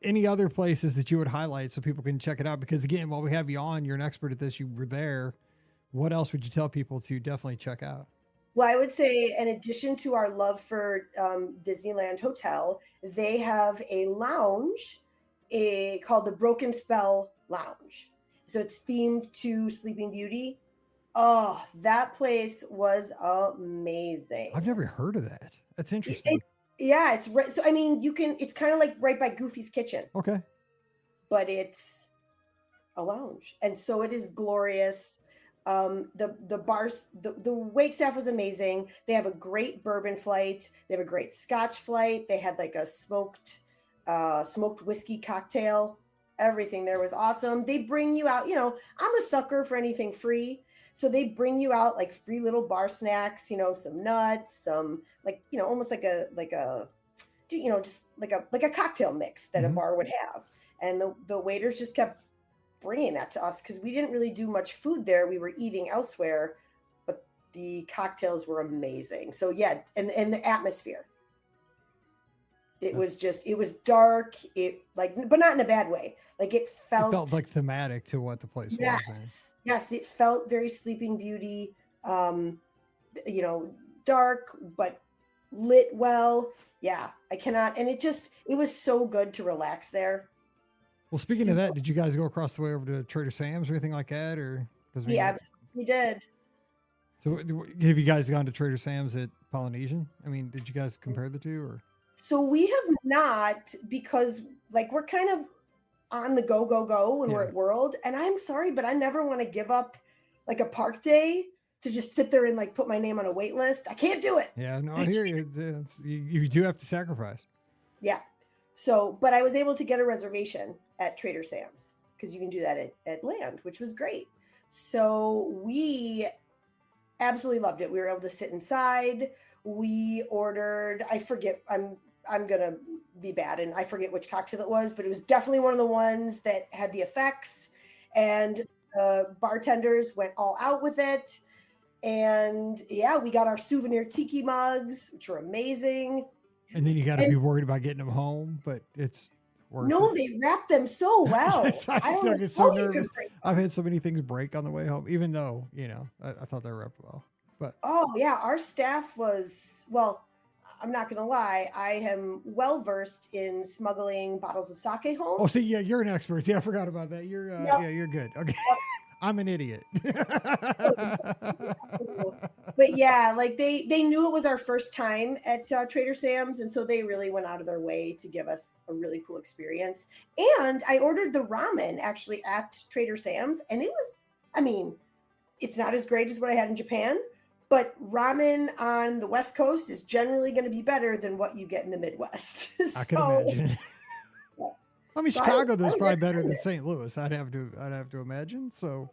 any other places that you would highlight so people can check it out? Because again, while we have you on, you're an expert at this, you were there. What else would you tell people to definitely check out? Well, I would say, in addition to our love for Disneyland Hotel, they have a lounge called the Broken Spell Lounge. So it's themed to Sleeping Beauty. Oh, that place was amazing. I've never heard of that. That's interesting. It's right. So, I mean, it's kind of like right by Goofy's Kitchen. Okay. But it's a lounge. And so it is glorious. The bars, the wait staff was amazing. They have a great bourbon flight. They have a great Scotch flight. They had like a smoked whiskey cocktail. Everything there was awesome. They bring you out, I'm a sucker for anything free. So they bring you out like free little bar snacks, some nuts, some almost like a just like a cocktail mix that a bar would have. And the waiters just kept bringing that to us because we didn't really do much food there. We were eating elsewhere, but the cocktails were amazing. So yeah, and the atmosphere. It was dark. But not in a bad way. Like it felt like thematic to what the place was. Yes, it felt very Sleeping Beauty. Dark but lit well. Yeah, I cannot. And it was so good to relax there. Well, speaking of that, did you guys go across the way over to Trader Sam's or anything like that, or? Yeah, we did. So, have you guys gone to Trader Sam's at Polynesian? I mean, did you guys compare the two, or? So we have not, because we're kind of on the go when we're at World, and I'm sorry, but I never want to give up a park day to just sit there and like put my name on a wait list. I can't do it. Yeah, no, I hear you. You do have to sacrifice. Yeah. So, but I was able to get a reservation at Trader Sam's because you can do that at Land, which was great. So we absolutely loved it. We were able to sit inside. We ordered, I forget, I'm gonna be bad and I forget which cocktail it was, but it was definitely one of the ones that had the effects, and the bartenders went all out with it. And yeah, we got our souvenir tiki mugs, which were amazing. And then you got to be worried about getting them home, but it's worth No, it. they wrapped them so well. I still get so nervous. I've had so many things break on the way home, even though, I thought they were wrapped well. But oh yeah, our staff was, well, I'm not gonna lie, I am well versed in smuggling bottles of sake home. oh, see, yeah, you're an expert. Yeah, I forgot about that. You're Yep. yeah, you're good. Okay. I'm an idiot. But yeah, like they knew it was our first time at Trader Sam's, and so they really went out of their way to give us a really cool experience. And I ordered the ramen actually at Trader Sam's, and it was, I mean, it's not as great as what I had in Japan, but ramen on the West Coast is generally going to be better than what you get in the Midwest. I can imagine. I mean, So Chicago I though is would probably better than recommend it. St. Louis. I'd have to imagine. So,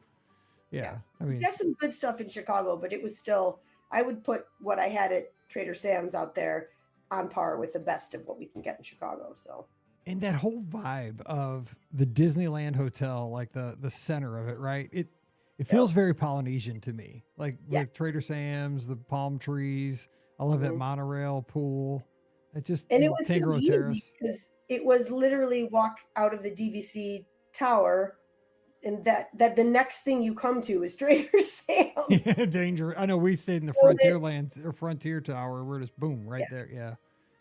yeah. I We mean, got some good stuff in Chicago, but it was still, I would put what I had at Trader Sam's out there on par with the best of what we can get in Chicago. So, and that whole vibe of the Disneyland hotel, like the center of it, right? It feels very Polynesian to me. Like yes. with Trader Sam's, the palm trees. I love that Mhm. monorail pool. It just And it was so Tango easy Terrace. because it was literally walk out of the DVC tower, and that the next thing you come to is Trader Sam's. Yeah, danger. I know we stayed in the Frontier Tower. We're just boom right there. Yeah.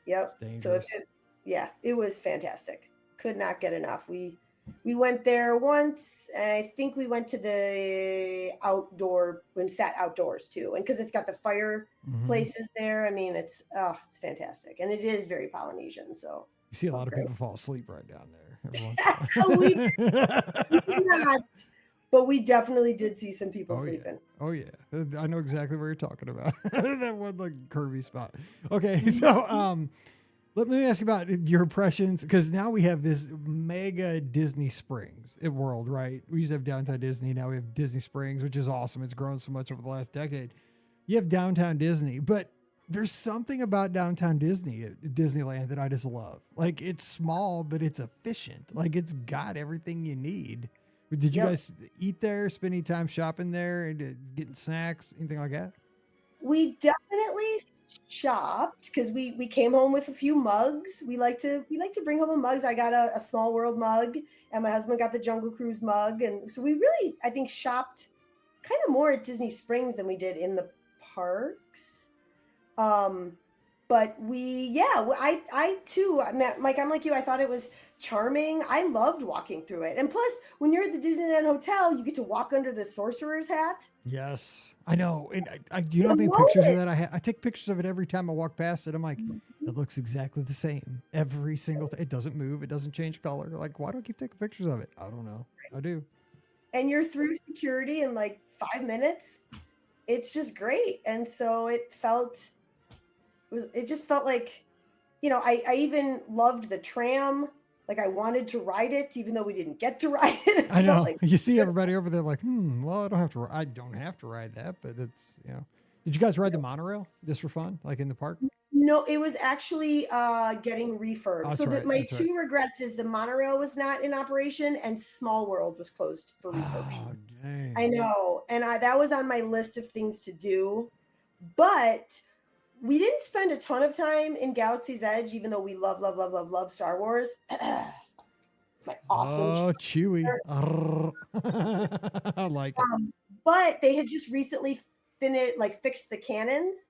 Yep. It's So dangerous. it was fantastic. Could not get enough. We went there once, and I think we went to the outdoor and sat outdoors too. And because it's got the fire Mhm. places there, I mean, it's fantastic, and it is very Polynesian. So You see a lot of great. people fall asleep right down there every once in a we while. did not, but we definitely did see some people Oh, yeah. sleeping. Oh yeah, I know exactly what you're talking about. That one like curvy spot. Okay, so let me ask you about your impressions, because now we have this mega Disney Springs at World, right? We used to have Downtown Disney, now we have Disney Springs, which is awesome. It's grown so much over the last decade. You have Downtown Disney, but there's something about Downtown Disney at Disneyland that I just love. Like, it's small, but it's efficient. Like, it's got everything you need. Did you Yep. guys eat there, spend any time shopping there, and getting snacks, anything like that? We definitely shopped because we came home with a few mugs. We like to bring home a mugs. I got a Small World mug, and my husband got the Jungle Cruise mug, and so we really, I think, shopped kind of more at Disney Springs than we did in the parks. But I too, Mike, I'm like you. I thought it was charming. I loved walking through it, and plus, when you're at the Disneyland Hotel, you get to walk under the sorcerer's hat. Yes, I know. And you know how I many love pictures of it. that I take pictures of it every time I walk past it. I'm like, it looks exactly the same every single thing. It doesn't move. It doesn't change color. Like, why do I keep taking pictures of it? I don't know. I do. And you're through security in like 5 minutes. It's just great. And so it just felt like, I even loved the tram. Like, I wanted to ride it, even though we didn't get to ride it. I know. Like, You see everybody over there like, well, I don't have to ride that, but it's, Did you guys ride the monorail just for fun, like in the park? it was actually getting refurbed. That's So right, my that's right. two regrets is the monorail was not in operation and Small World was closed for refurbishment. Oh, dang. I know. And that was on my list of things to do. But we didn't spend a ton of time in Galaxy's Edge, even though we love, love, love, love, love Star Wars. My awesome. Oh, Chewy. I like it. But they had just recently fixed the cannons.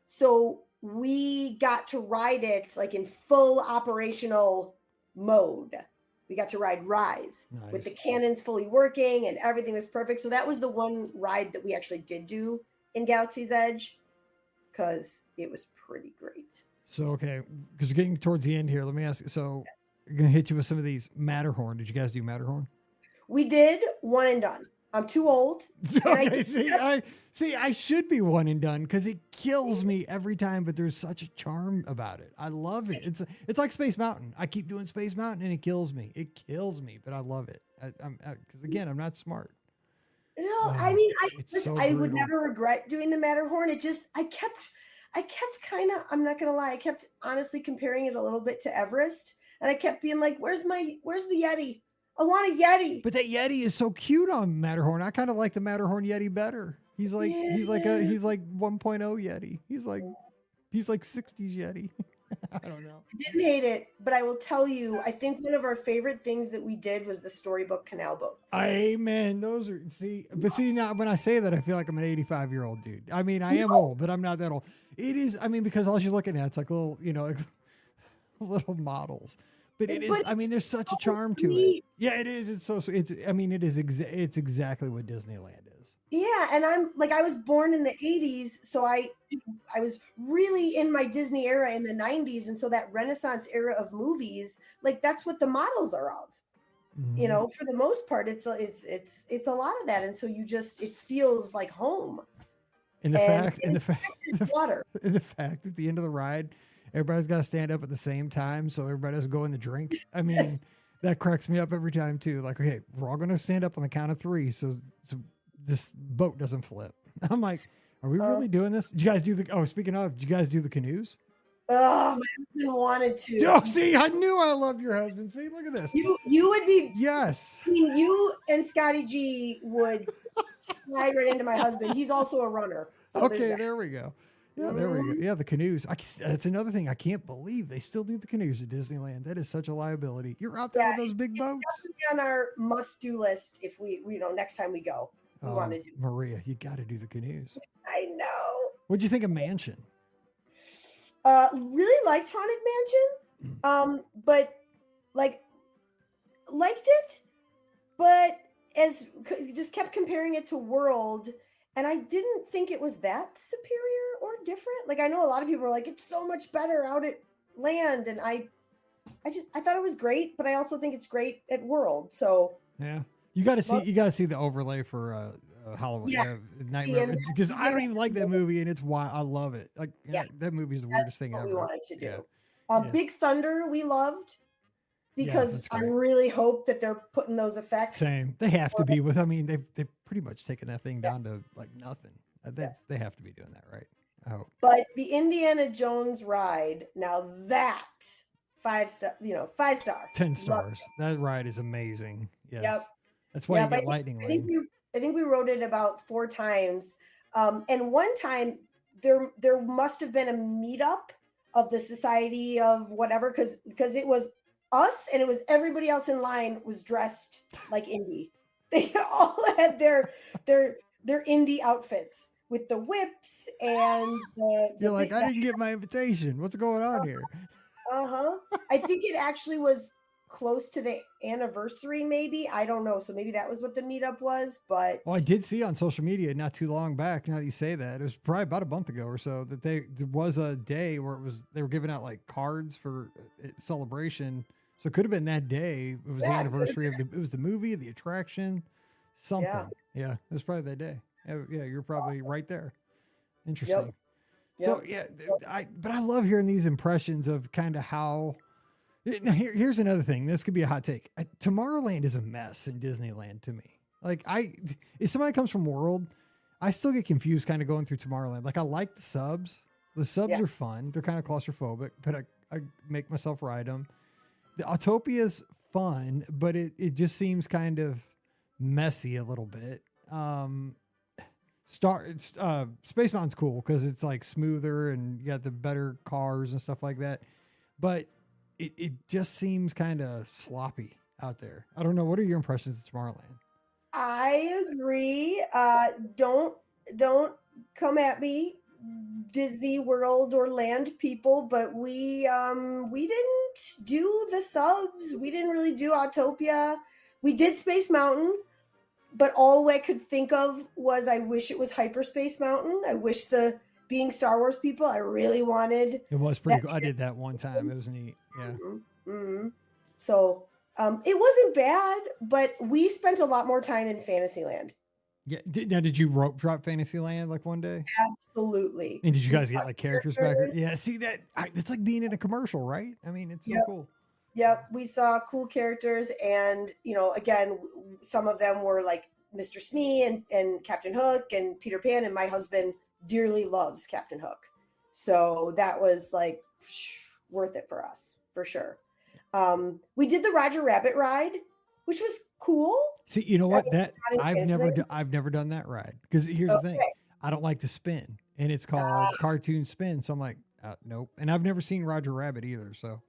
So we got to ride it like in full operational mode. We got to ride Rise with the Nice. cannons fully working and everything was perfect. So that was the one ride that we actually did do in Galaxy's Edge because it was pretty great. So, okay, because we're getting towards the end here, let me ask you. So, I'm going to hit you with some of these. Matterhorn. Did you guys do Matterhorn? We did one and done. I'm too old. And Okay, I should be one and done because it kills me every time, but there's such a charm about it. I love it. It's like Space Mountain. I keep doing Space Mountain and it kills me. It kills me, but I love it. Because again, I'm not smart. No, I mean, it's so I would brutal. never regret doing the Matterhorn. I kept kind of, I'm not gonna lie, I kept honestly comparing it a little bit to Everest, and I kept being like, where's the Yeti? I want a Yeti. But that Yeti is so cute on Matterhorn. I kind of like the Matterhorn Yeti better. He's like 1.0 Yeti. He's like 60s Yeti. I don't know. I didn't hate it, but I will tell you, I think one of our favorite things that we did was the storybook canal boats. Amen. Those are now when I say that, I feel like I'm an 85-year-old dude. I mean, I am old, but I'm not that old. It is. I mean, because all you're looking at, it's like little, like little models. But it is. I mean, there's such a charm to it. Yeah, it is. It's so. It's. I mean, it is. It's exactly what Disneyland is. Yeah, and I was born in the 80s, so I was really in my Disney era in the 90s, and so that Renaissance era of movies, like that's what the models are of. Mm-hmm. For the most part, it's a lot of that, and so it feels like home. And the fact water. And the fact at the end of the ride, everybody's got to stand up at the same time, so everybody doesn't go in the drink. I mean, yes. That cracks me up every time too. Like, okay, we're all going to stand up on the count of 3, so this boat doesn't flip. I'm like, are we really doing this? Did you guys do speaking of, did you guys do the canoes? Oh, my husband wanted to. Oh, see, I knew I loved your husband. See, look at this. You would be. Yes. I mean, you and Scotty G would slide right into my husband. He's also a runner. So okay, there we go. Yeah, there we go. Yeah, the canoes. That's another thing. I can't believe they still do the canoes at Disneyland. That is such a liability. You're out there with those big boats. On our must-do list if we next time we go. We want to do. Maria, you got to do the canoes. I know. What'd you think of Mansion? Really liked Haunted Mansion. But liked it, but just kept comparing it to World, and I didn't think it was that superior or different. Like I know a lot of people are like, it's so much better out at Land, and I thought it was great, but I also think it's great at World. So yeah. You got to see the overlay for Halloween, Nightmare, because I don't even like that movie, and it's why I love it. Like, that movie is the weirdest thing ever. We wanted to do. Big Thunder, we loved because I really hope that they're putting those effects. Same, they have to be with. I mean, they've pretty much taken that thing down to like nothing. They have to be doing that, right? I hope. But the Indiana Jones ride, now that 5 star, 5 star, 10 stars. That ride is amazing. Yes. Yep. That's why you get Lightning Lane. I think we rode it about 4 times. And one time there must have been a meetup of the Society of whatever, because it was us and it was everybody else in line was dressed like Indy. They all had their Indy outfits with the whips and You're like, I didn't get my invitation. What's going on here? I think it actually was close to the anniversary, maybe. I don't know. So maybe that was what the meetup was. But I did see on social media not too long back. Now that you say that, it was probably about a month ago or so that there was a day where they were giving out like cards for celebration. So it could have been that day. It was the anniversary of it was the movie, the attraction, something. Yeah, it was probably that day. Yeah, you're probably right there. Interesting. So but I love hearing these impressions of kind of how. Now here's another thing. This could be a hot take. Tomorrowland is a mess in Disneyland to me. Like if somebody comes from World, I still get confused kind of going through Tomorrowland. Like I like the subs. The subs are fun. They're kind of claustrophobic, but I make myself ride them. The Autopia's fun, but it just seems kind of messy a little bit. Space Mountain's cool because it's like smoother and you got the better cars and stuff like that. But it just seems kind of sloppy out there. I don't know. What are your impressions of Tomorrowland? I agree. Don't come at me, Disney World or Land people, but we didn't do the subs. We didn't really do Autopia. We did Space Mountain, but all I could think of was I wish it was Hyperspace Mountain. I wish being Star Wars people, I really wanted. It was pretty cool. I did that one time. It was neat. Yeah. Mm-hmm. So it wasn't bad, but we spent a lot more time in Fantasyland. Yeah. Now, did you rope drop Fantasyland like one day? Absolutely. And did you We guys saw get like characters back? Yeah. See that? It's like being in a commercial, right? I mean, it's so Yep. cool. Yep, we saw cool characters, and again, some of them were like Mr. Smee and Captain Hook and Peter Pan, and my husband dearly loves Captain Hook, so that was like worth it for us for sure. We did the Roger Rabbit ride, which was cool. See, you know what? That I've never done that ride because here's the thing: I don't like to spin, and it's called cartoon spin. So I'm like, nope. And I've never seen Roger Rabbit either. So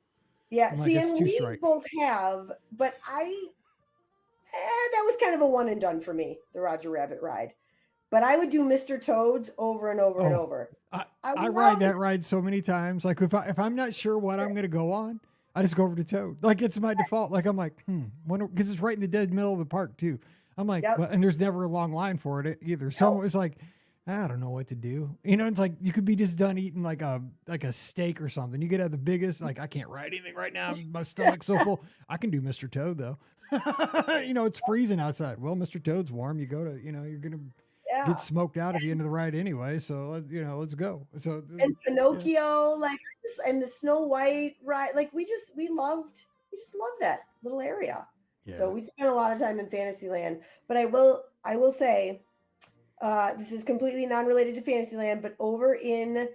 yeah, I'm see, like, and we both have, but that was kind of a one and done for me, the Roger Rabbit ride. But I would do Mr. Toad's over and over and over. I ride that ride so many times. Like if I'm not sure what I'm going to go on, I just go over to Toad. Like it's my default. Like I'm like, because it's right in the dead middle of the park too. I'm like, and there's never a long line for it either. So it's like, I don't know what to do. It's like you could be just done eating like a steak or something. You could have the biggest, like I can't ride anything right now. My stomach's so full. I can do Mr. Toad though. It's freezing outside. Well, Mr. Toad's warm. You go to, you're going to get smoked out at the end of the ride anyway. So, let's go. So, and Pinocchio, and the Snow White ride. Like we just loved that little area. Yeah. So we spent a lot of time in Fantasyland, but I will say, this is completely non-related to Fantasyland, but over in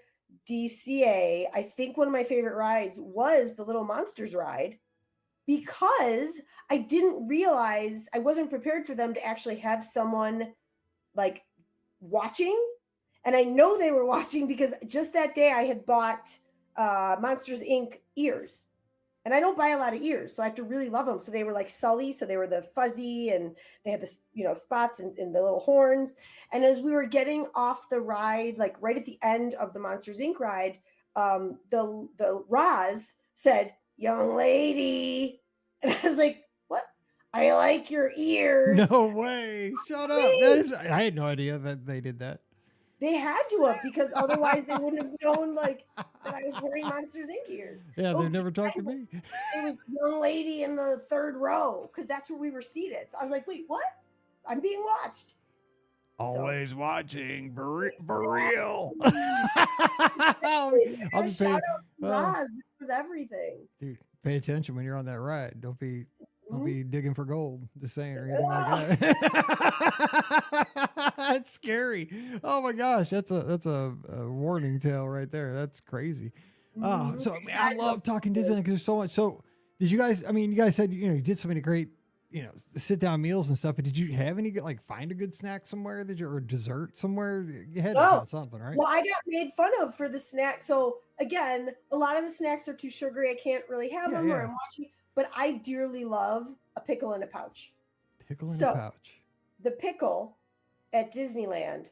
DCA, I think one of my favorite rides was the Little Monsters ride, because I didn't realize, I wasn't prepared for them to actually have someone like watching. And I know they were watching because just that day I had bought Monsters Inc. ears. And I don't buy a lot of ears, so I have to really love them. So they were like Sully, so they were the fuzzy, and they had the spots and the little horns. And as we were getting off the ride, like right at the end of the Monsters Inc. ride, the Roz said, "Young lady," and I was like, "What? I like your ears." No way! Shut up! I had no idea that they did that. They had to have, because otherwise they wouldn't have known that I was wearing Monsters Inc. ears. Yeah, they've never talked to me. It was young lady in the third row, because that's where we were seated. So I was like, wait, what? I'm being watched. Always watching, for real. I'll just shout out Roz. This was everything. Dude, pay attention when you're on that ride. Don't be digging for gold, just saying, or anything like that. That's scary. Oh my gosh, that's a warning tale right there. That's crazy. Oh, so man, I love talking Disneyland because there's so much. So did you guys? I mean, you guys said you did so many great sit down meals and stuff. But did you have any find a good snack somewhere or dessert somewhere? You had to find something, right? Well, I got made fun of for the snack. So again, a lot of the snacks are too sugary. I can't really have them, or I'm watching. But I dearly love a pickle in a pouch. Pickle in a pouch. The pickle at Disneyland,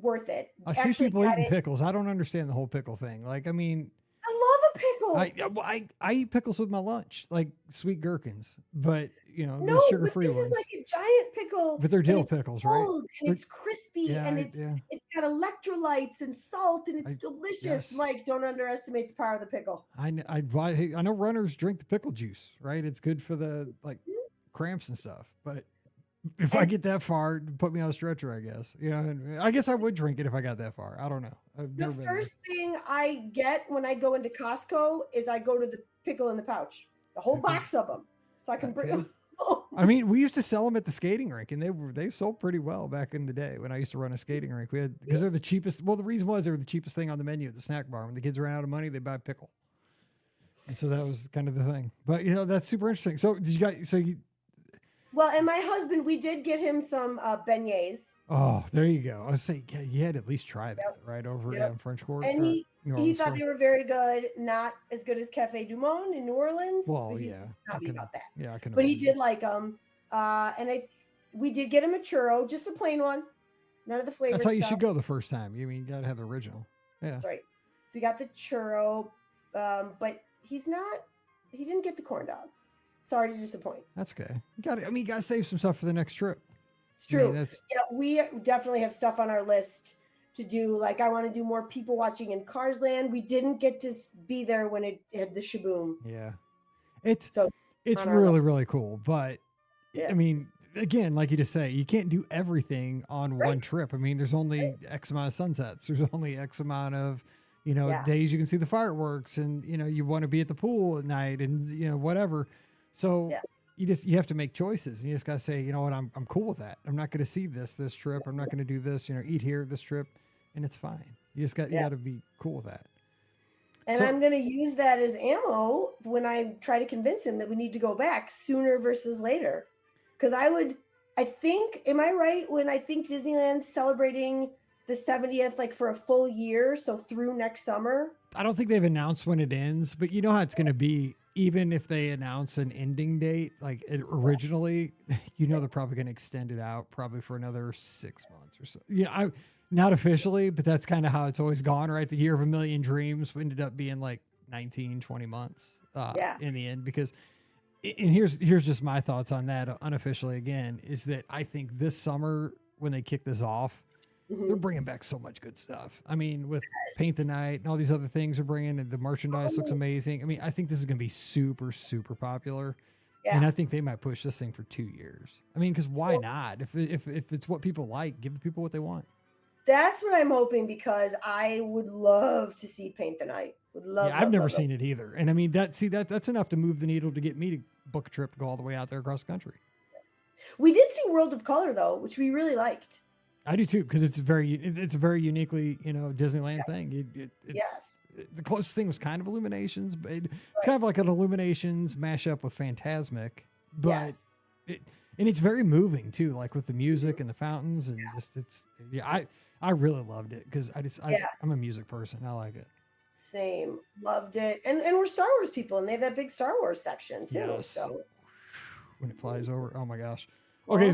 worth it. I see people eating pickles. I don't understand the whole pickle thing. Like, I mean, I love a pickle. I eat pickles with my lunch, like sweet gherkins, but no sugar-free ones. This is like a giant pickle. But they're dill pickles, right? And it's crispy, and it's got electrolytes and salt, and it's delicious. Yes. Like, don't underestimate the power of the pickle. I know runners drink the pickle juice, right? It's good for the cramps and stuff. But if I get that far, put me on a stretcher, I guess. I guess I would drink it if I got that far. I don't know. The first thing I get when I go into Costco is I go to the pickle in the pouch, the whole box of them, so I can bring them. I mean, we used to sell them at the skating rink, and they sold pretty well back in the day when I used to run a skating rink. We had, because they're the cheapest. Well, the reason was they were the cheapest thing on the menu at the snack bar. When the kids ran out of money, they buy pickle, and so that was kind of the thing. But that's super interesting. So did you guys? Well, and my husband, we did get him some beignets. Oh, there you go. I was saying, you had to at least try that, right, over in French Quarter. And he thought they were very good, not as good as Cafe Du Monde in New Orleans. Well, he's happy about that. Yeah, I can. But he did like them, and we did get him a churro, just the plain one, none of the flavors. That's how you should go the first time. You got to have the original. Yeah, that's right. So we got the churro, but he didn't get the corn dog. Sorry to disappoint. That's okay. You got to save some stuff for the next trip. It's true. We definitely have stuff on our list to do. Like, I want to do more people watching in Cars Land. We didn't get to be there when it had the shaboom. Yeah. It's really, really cool. But I mean, again, like you just say, you can't do everything on one trip. I mean, there's only X amount of sunsets. There's only X amount of, days you can see the fireworks, and, you want to be at the pool at night and, whatever. So you have to make choices, and you just got to say, you know what, I'm cool with that. I'm not going to see this trip. I'm not going to do this, eat here this trip, and it's fine. You got to be cool with that. And I'm going to use that as ammo when I try to convince him that we need to go back sooner versus later. Because I think, am I right when I think Disneyland's celebrating the 70th, like for a full year, so through next summer? I don't think they've announced when it ends, but you know how it's going to be. Even if they announce an ending date, like originally, they're probably going to extend it out probably for another 6 months or so. Not officially, but that's kind of how it's always gone, right? The year of a million dreams ended up being like 19, 20 months in the end, because, and here's just my thoughts on that unofficially again, is that I think this summer when they kick this off, they're bringing back so much good stuff. I mean, with Paint the Night and all these other things they're bringing, and the merchandise looks amazing. I mean, I think this is going to be super, super popular. Yeah. And I think they might push this thing for 2 years. I mean, because why not? If it's what people like, give the people what they want. That's what I'm hoping, because I would love to see Paint the Night. I've never seen it either. And I mean, that's enough to move the needle to get me to book a trip to go all the way out there across the country. We did see World of Color though, which we really liked. I do too, because it's a very uniquely, Disneyland thing. The closest thing was kind of Illuminations, but it's kind of like an Illuminations mashup with Fantasmic, but and it's very moving too, like with the music and the fountains, and I really loved it, because I'm a music person. I like it. Same. Loved it. And we're Star Wars people, and they have that big Star Wars section too. Yes. So when it flies over, oh my gosh. Okay,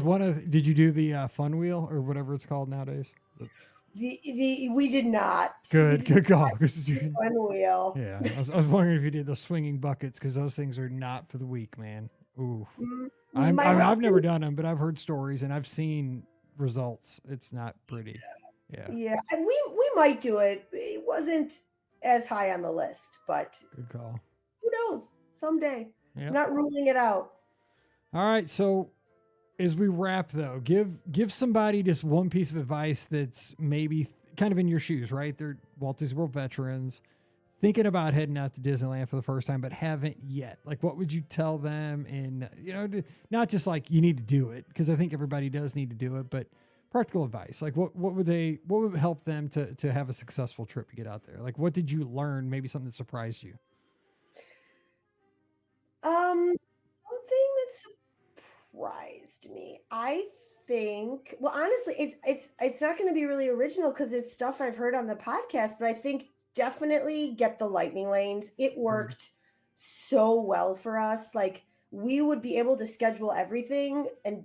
did you do the fun wheel or whatever it's called nowadays? We did not. Good call. Fun wheel. Yeah, I was wondering if you did the swinging buckets, because those things are not for the weak, man. Ooh. I've never done them, but I've heard stories and I've seen results. It's not pretty. Yeah. And we might do it. It wasn't as high on the list, but good call. Who knows? Someday. Yep. Not ruling it out. All right. So as we wrap though, give somebody just one piece of advice that's maybe kind of in your shoes, right? They're Walt Disney World veterans, thinking about heading out to Disneyland for the first time, but haven't yet. Like, what would you tell them? And, not just like you need to do it, because I think everybody does need to do it, but practical advice. Like, what would help them to have a successful trip to get out there? Like, what did you learn? Maybe something that surprised you. Something that surprised me. I think, well, honestly, it's not going to be really original, because it's stuff I've heard on the podcast, but I think definitely get the lightning lanes. It worked so well for us. Like, we would be able to schedule everything and,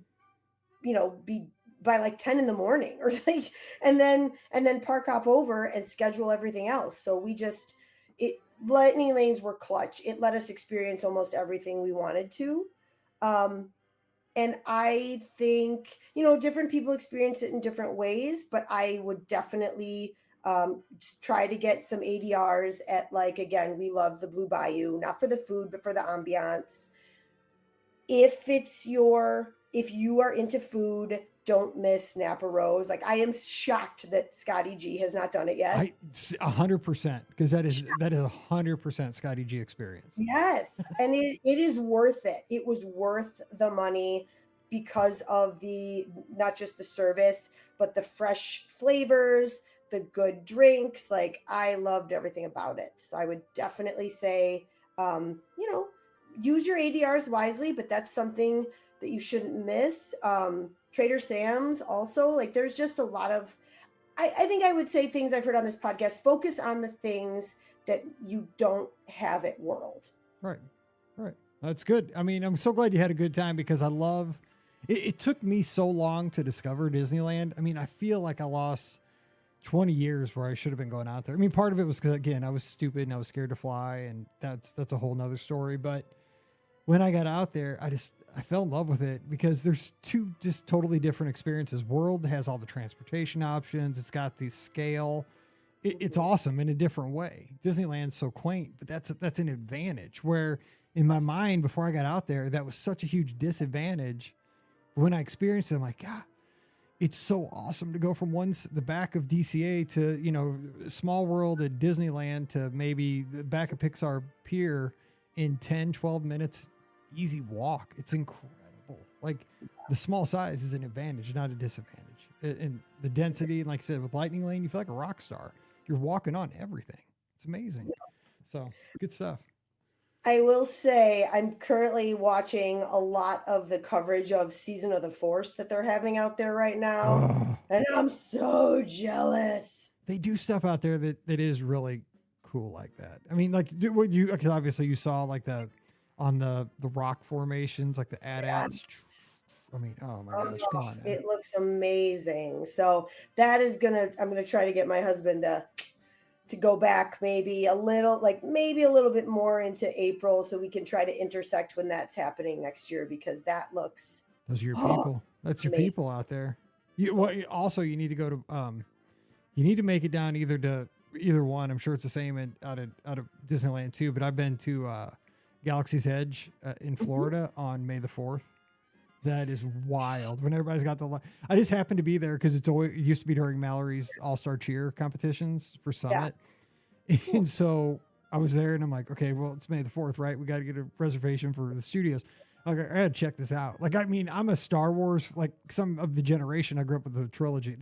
be by like 10 in the morning or like, and then park hop over and schedule everything else. So lightning lanes were clutch. It let us experience almost everything we wanted to. And I think, different people experience it in different ways, but I would definitely try to get some ADRs at, like, again, we love the Blue Bayou, not for the food, but for the ambiance. If you are into food, don't miss Napa Rose. Like, I am shocked that Scotty G has not done it yet. 100%, because that is 100% Scotty G experience. Yes. And it is worth it. It was worth the money because of not just the service, but the fresh flavors, the good drinks. Like, I loved everything about it. So I would definitely say, use your ADRs wisely, but that's something that you shouldn't miss. Trader Sam's also, like, there's just a lot of, I think I would say things I've heard on this podcast, focus on the things that you don't have at World. Right. That's good. I mean, I'm so glad you had a good time, because I love, it took me so long to discover Disneyland. I mean, I feel like I lost 20 years where I should have been going out there. I mean, part of it was because, again, I was stupid and I was scared to fly, and that's a whole nother story. But when I got out there, I fell in love with it, because there's two just totally different experiences. World has all the transportation options. It's got the scale. It's awesome in a different way. Disneyland's so quaint, but that's an advantage, where in my mind, before I got out there, that was such a huge disadvantage, When I experienced it, I'm like, yeah, it's so awesome to go from the back of DCA to, you know, Small World at Disneyland to maybe the back of Pixar Pier in 10, 12 minutes, easy walk. It's incredible. Like the small size is an advantage, not a disadvantage. And the density, like I said, with Lightning Lane, you feel like a rock star. You're walking on everything. It's amazing. So good stuff. I will say I'm currently watching a lot of the coverage of Season of the Force that they're having out there right now. And I'm so jealous. They do stuff out there that is really cool like that. I mean, like what you, because obviously you saw like on the rock formations, like the AT-ATs. I mean, oh my gosh, come on. It looks amazing. So that is I'm gonna try to get my husband to go back maybe a little bit more into April so we can try to intersect when that's happening next year, because that looks. Those are your people. That's your people out there. You need to go to you need to make it down either one. I'm sure it's the same out of Disneyland too, but I've been to Galaxy's Edge in Florida on May the 4th. That is wild. When everybody's got I just happened to be there because it used to be during Mallory's All-Star Cheer competitions for Summit. Yeah. And so I was there and I'm like, okay, well, it's May the 4th, right? We got to get a reservation for the studios. I had to check this out. Like, I mean, I'm a Star Wars, like some of the generation. I grew up with the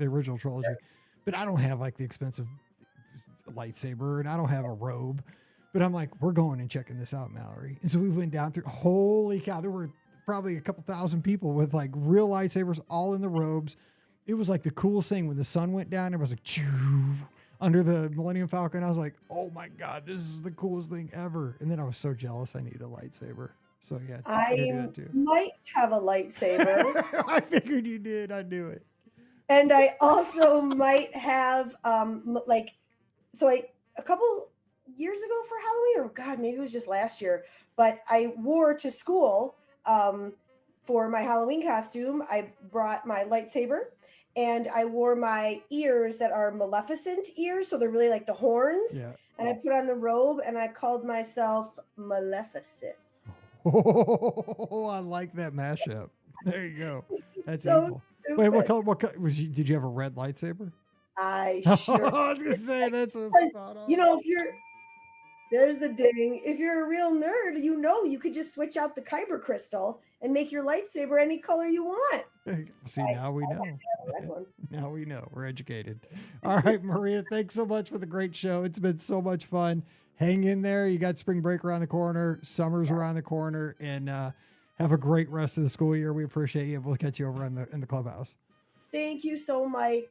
original trilogy, but I don't have like the expensive lightsaber and I don't have a robe, but I'm like, we're going and checking this out, Mallory. And so we went down through, holy cow, there were probably a couple thousand people with like real lightsabers all in the robes. It was like the coolest thing when the sun went down. It was like choo, under the Millennium Falcon. I was like, oh my God, this is the coolest thing ever. And then I was so jealous I needed a lightsaber. So yeah, I might have a lightsaber. I figured you did. I knew it. And I also might have a couple years ago for Halloween, or God, maybe it was just last year, but I wore to school for my Halloween costume. I brought my lightsaber and I wore my ears that are Maleficent ears. So they're really like the horns. Yeah. And I put on the robe and I called myself Maleficent. Oh, I like that mashup. There you go. That's so evil. Wait, what color did you have a red lightsaber? I sure. I was gonna say that's so spot on. You know, there's the ding. If you're a real nerd, you could just switch out the kyber crystal and make your lightsaber any color you want. See, now we know. Now we know. We're educated. All right, Maria, thanks so much for the great show. It's been so much fun. Hang in there. You got spring break around the corner. Summer's around the corner. And have a great rest of the school year. We appreciate you. We'll catch you over in the clubhouse. Thank you so much,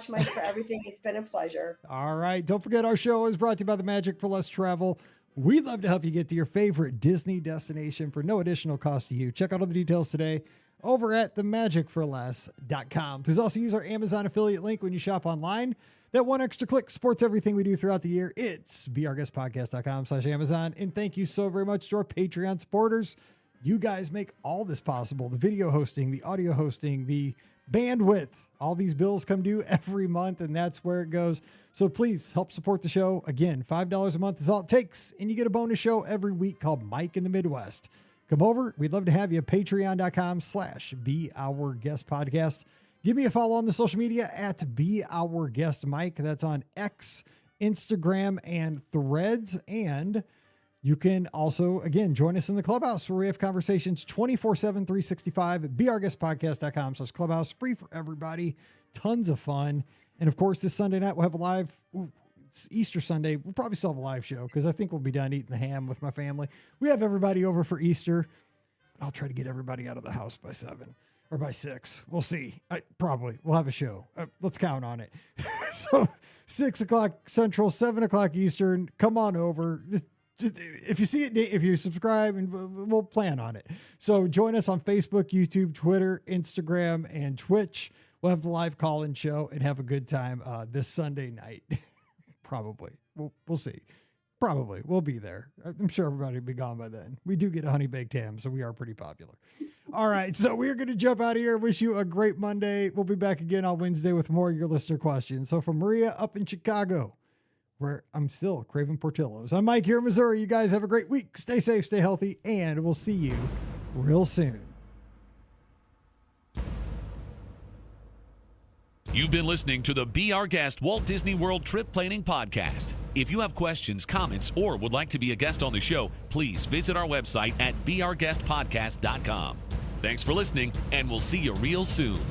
Mike, for everything. It's been a pleasure. All right. Don't forget, our show is brought to you by the Magic for Less Travel. We'd love to help you get to your favorite Disney destination for no additional cost to you. Check out all the details today over at themagicforless.com. Please also use our Amazon affiliate link when you shop online. That one extra click supports everything we do throughout the year. It's beourguestpodcast.com/Amazon. And thank you so very much to our Patreon supporters. You guys make all this possible. The video hosting, the audio hosting, the bandwidth. All these bills come due every month, and that's where it goes. So please help support the show. Again, $5 a month is all it takes, and you get a bonus show every week called Mike in the Midwest. Come over. We'd love to have you. Patreon.com/beourguestpodcast. Give me a follow on the social media at beourguestmike. That's on X, Instagram, and Threads. And you can also, again, join us in the clubhouse where we have conversations 24/7, 365 at beourguestpodcast.com/clubhouse. Free for everybody. Tons of fun. And of course, this Sunday night, we'll have a live, it's Easter Sunday. We'll probably still have a live show because I think we'll be done eating the ham with my family. We have everybody over for Easter. But I'll try to get everybody out of the house by 7 or by 6. We'll see. Probably. We'll have a show. Let's count on it. So 6 o'clock Central, 7 o'clock Eastern. Come on over. If you see it, if you subscribe, and we'll plan on it. So join us on Facebook, YouTube, Twitter, Instagram, and Twitch. We'll have the live call-in show and have a good time this Sunday night. Probably. We'll see. Probably. We'll be there. I'm sure everybody will be gone by then. We do get a honey baked ham, so we are pretty popular. All right. So we're going to jump out of here. Wish you a great Monday. We'll be back again on Wednesday with more of your listener questions. So from Maria up in Chicago, where I'm still craving Portillo's, I'm Mike here in Missouri. You guys have a great week. Stay safe, stay healthy, and we'll see you real soon. You've been listening to the Be Our Guest Walt Disney World Trip Planning Podcast. If you have questions, comments, or would like to be a guest on the show, please visit our website at beourguestpodcast.com. Thanks for listening, and we'll see you real soon.